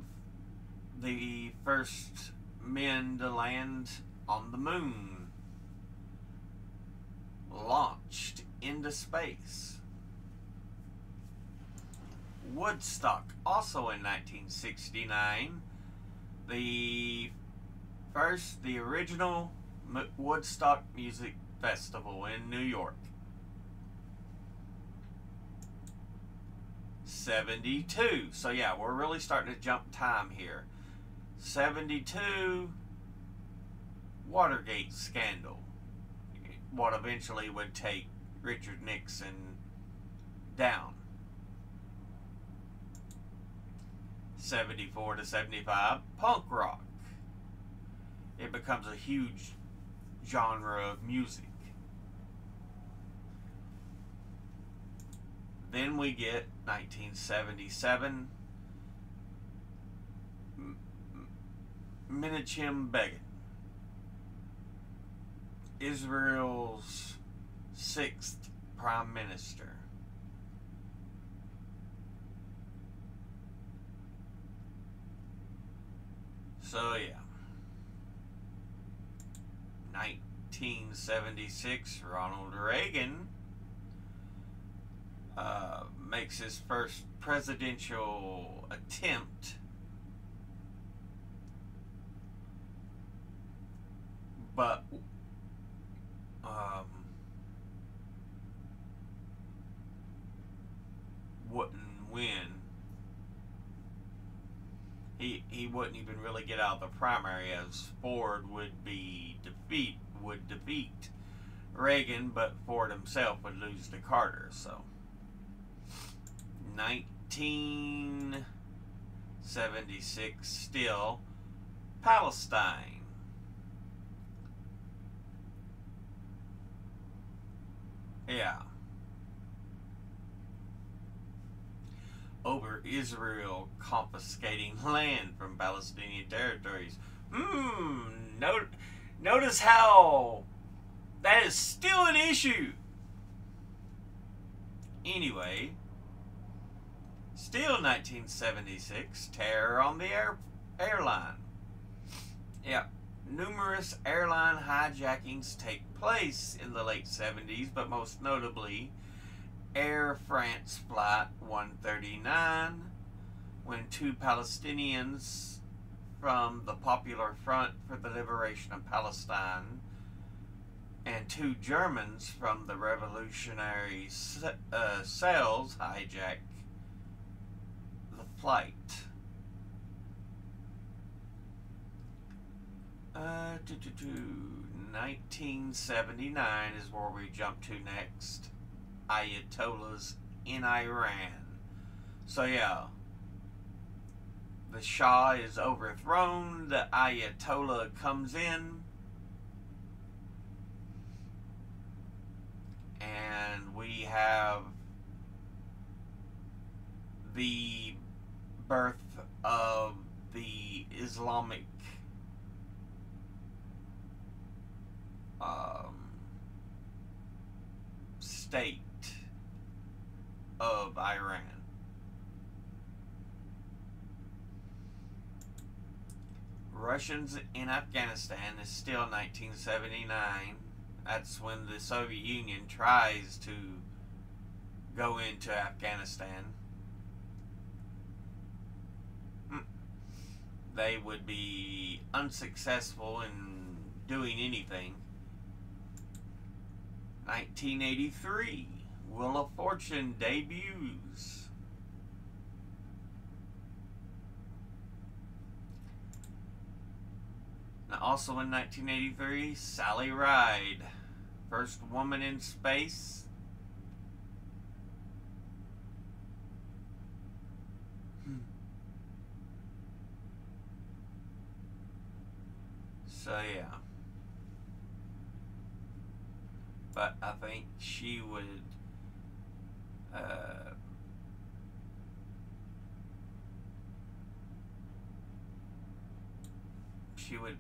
the first men to land on the moon, launched into space. Woodstock, also in 1969, the original Woodstock Music Festival in New York. 72. So yeah, we're really starting to jump time here. 72, Watergate scandal. What eventually would take Richard Nixon down. 74 to 75, punk rock. It becomes a huge genre of music. Then we get 1977, Menachem Begin, Israel's 6th Prime Minister. So yeah, 1976, Ronald Reagan makes his first presidential attempt, but wouldn't win. He wouldn't even really get out of the primary, as Ford would defeat Reagan, but Ford himself would lose to Carter. So 1976, still Palestine. Yeah. Over Israel confiscating land from Palestinian territories. Notice how that is still an issue. Anyway, still 1976, terror on the airline. Yeah, numerous airline hijackings take place in the late 70s, but most notably Air France Flight 139, when 2 Palestinians from the Popular Front for the Liberation of Palestine and 2 Germans from the Revolutionary Cells hijack the flight. 1979 is where we jump to next. Ayatollahs in Iran. So yeah, the Shah is overthrown, the Ayatollah comes in, and we have the birth of the Islamic state of Iran. Russians in Afghanistan is still 1979. That's when the Soviet Union tries to go into Afghanistan. They would be unsuccessful in doing anything. 1983, Wheel of Fortune debuts. Now, also in 1983, Sally Ride, first woman in space. So yeah, but I think she would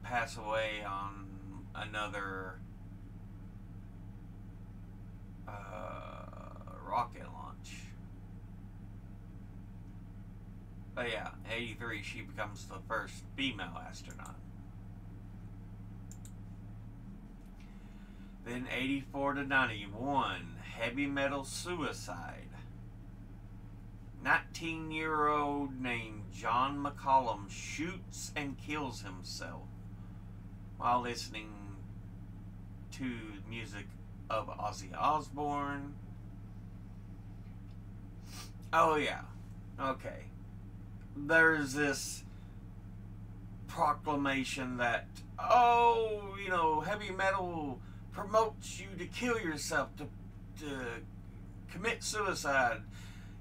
pass away on another rocket launch. But yeah, 83, she becomes the first female astronaut. Then 84 to 91, Heavy Metal Suicide. 19-year-old named John McCollum shoots and kills himself while listening to music of Ozzy Osbourne. Oh yeah, okay. There's this proclamation that, oh, you know, heavy metal promotes you to kill yourself, to commit suicide.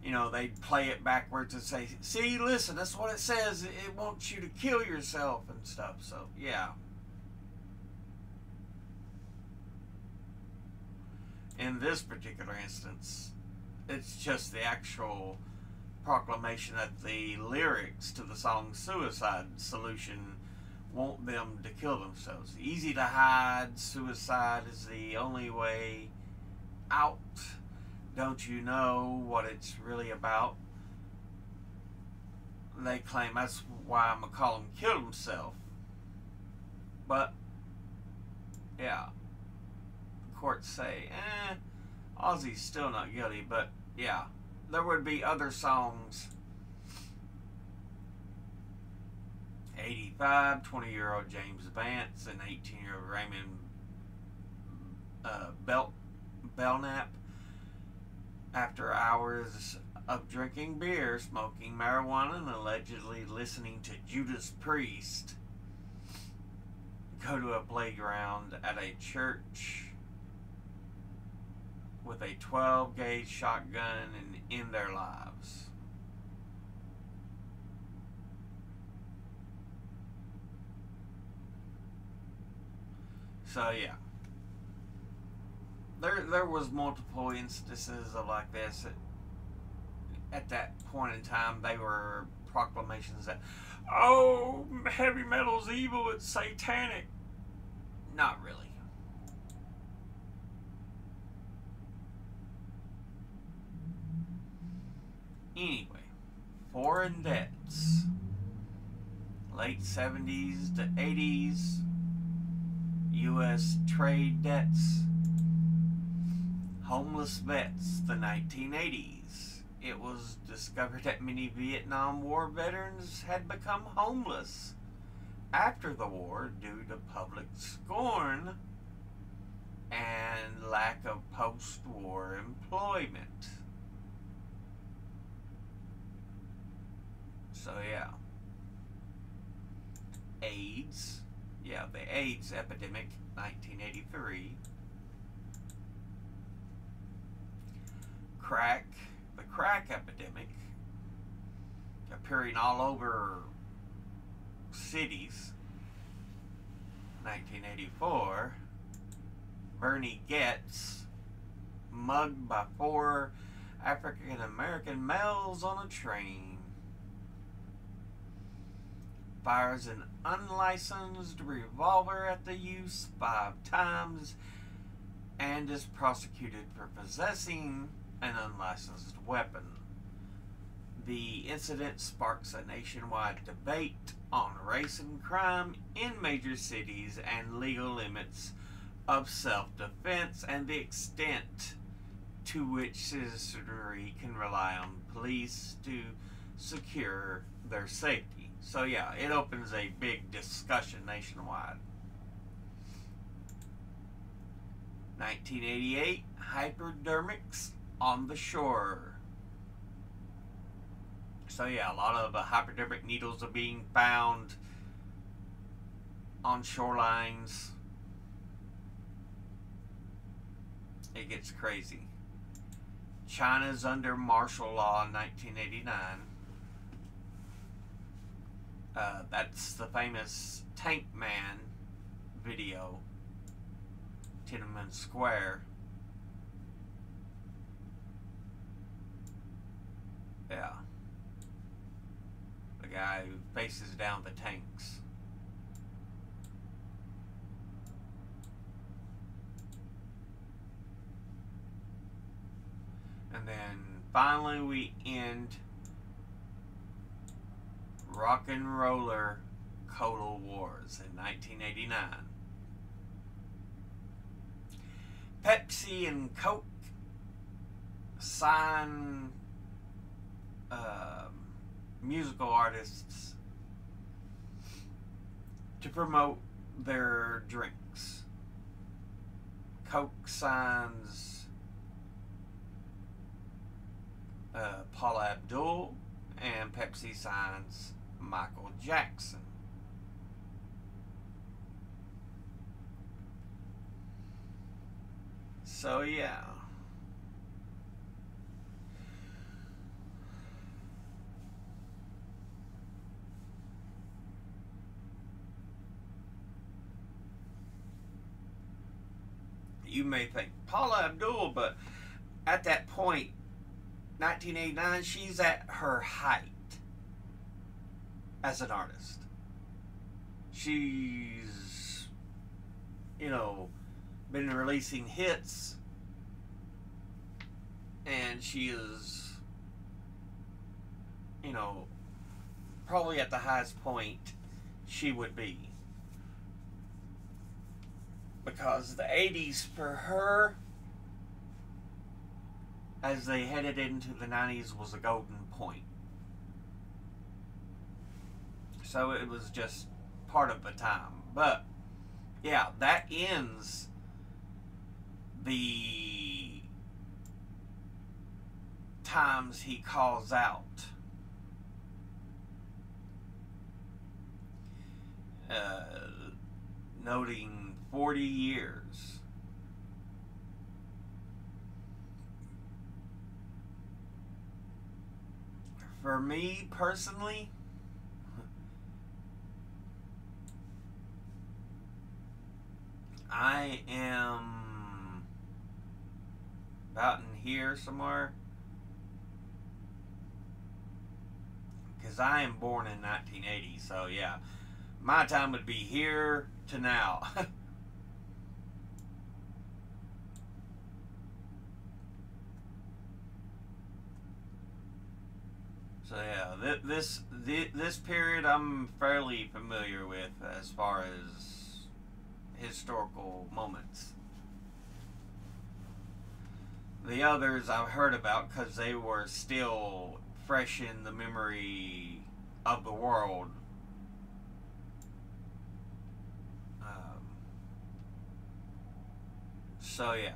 You know, they'd play it backwards and say, see, listen, that's what it says. It wants you to kill yourself and stuff. So, yeah. In this particular instance, it's just the actual proclamation that the lyrics to the song Suicide Solution want them to kill themselves. Easy to hide, suicide is the only way out. Don't you know what it's really about? They claim that's why McCollum killed himself. But, yeah. The courts say, Ozzy's still not guilty, but, yeah. There would be other songs. 85, 20-year-old James Vance and 18-year-old Raymond Belknap, after hours of drinking beer, smoking marijuana, and allegedly listening to Judas Priest, go to a playground at a church with a 12-gauge shotgun and end their lives. So yeah, there was multiple instances of like this. At that point in time, they were proclamations that, oh, heavy metal's evil, it's satanic. Not really. Anyway, foreign debts. Late 70s to 80s. U.S. trade debts. Homeless vets, the 1980s. It was discovered that many Vietnam War veterans had become homeless after the war due to public scorn and lack of post-war employment. So yeah. AIDS. Yeah, the AIDS epidemic, 1983. Crack. The crack epidemic, appearing all over cities, 1984. Bernie Getz, mugged by 4 African American males on a train. fires an unlicensed revolver at the youth 5 times, and is prosecuted for possessing an unlicensed weapon. The incident sparks a nationwide debate on race and crime in major cities and legal limits of self-defense and the extent to which citizenry can rely on police to secure their safety. So yeah, it opens a big discussion nationwide. 1988, hypodermics on the shore. So yeah, a lot of hypodermic needles are being found on shorelines. It gets crazy. China's under martial law in 1989. That's the famous Tank Man video. Tiananmen Square. Yeah. The guy who faces down the tanks. And then finally we end Rock and Roller Coal Wars in 1989. Pepsi and Coke sign musical artists to promote their drinks. Coke signs Paula Abdul, and Pepsi signs Michael Jackson. So yeah. You may think Paula Abdul, but at that point, 1989, she's at her height as an artist. She's, you know, been releasing hits, and she is, you know, probably at the highest point she would be. Because the 80s for her, as they headed into the 90s, was a golden point. So it was just part of the time. But, yeah, that ends the times he calls out. Noting 40 years. For me personally, I am about in here somewhere, because I am born in 1980, so yeah, my time would be here to now. So yeah, this period I'm fairly familiar with as far as historical moments. The others I've heard about because they were still fresh in the memory of the world. So yeah.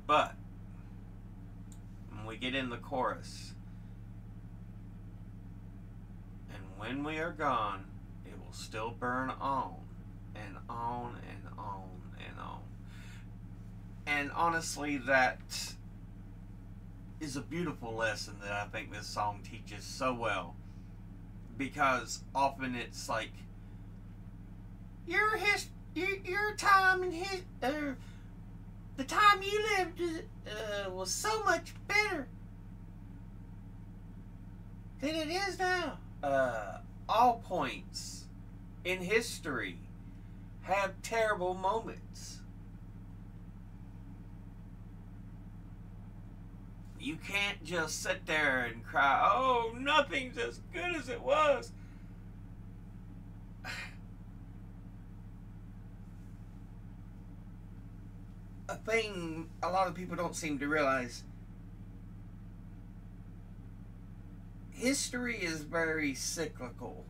But when we get in the chorus, and when we are gone, it will still burn on and on and on and on. And honestly, that is a beautiful lesson that I think this song teaches so well. because often it's like your time and the time you lived was so much better than it is now. All points in history have terrible moments. You can't just sit there and cry, oh, nothing's as good as it was. A thing a lot of people don't seem to realize, history is very cyclical.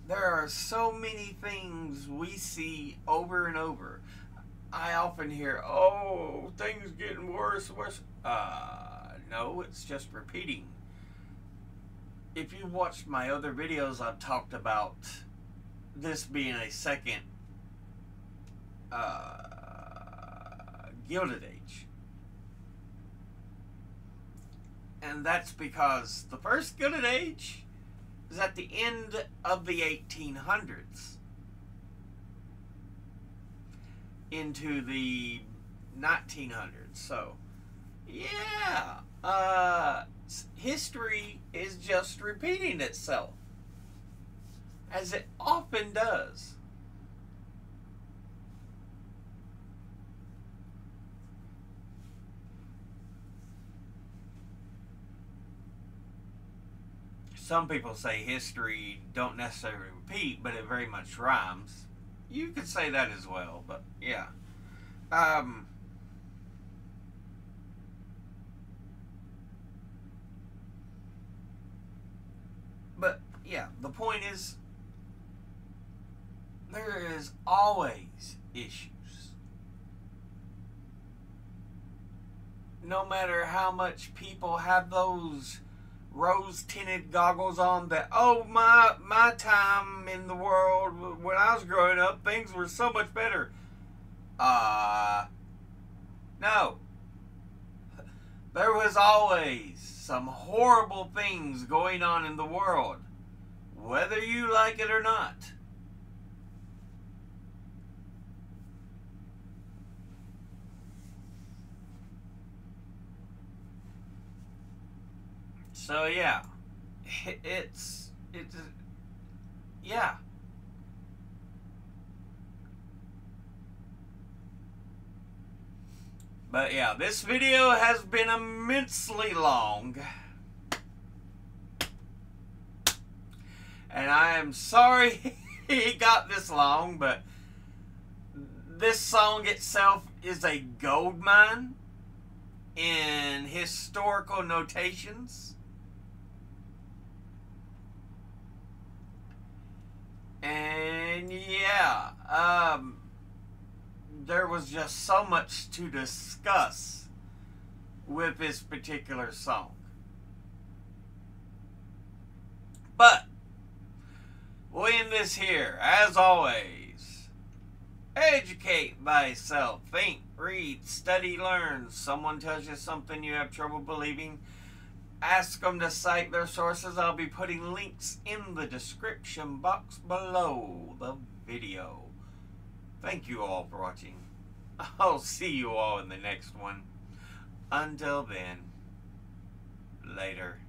There are so many things we see over and over. I often hear, oh, things getting worse and worse. No, it's just repeating. If you watched my other videos, I've talked about this being a second Gilded Age. And that's because the first Gilded Age is at the end of the 1800s into the 1900s. So, yeah, history is just repeating itself, as it often does. Some people say history don't necessarily repeat, but it very much rhymes. You could say that as well, but yeah. But yeah, the point is, there is always issues. No matter how much people have those rose-tinted goggles on that, oh, my time in the world, when I was growing up, things were so much better. No. There was always some horrible things going on in the world, whether you like it or not. So yeah, it's yeah. But yeah, this video has been immensely long, and I am sorry it got this long, but this song itself is a gold mine in historical notations. And yeah, there was just so much to discuss with this particular song. But we'll end this here. As always, educate thyself. Think, read, study, learn. Someone tells you something you have trouble believing, ask them to cite their sources. I'll be putting links in the description box below the video. Thank you all for watching. I'll see you all in the next one. Until then, later.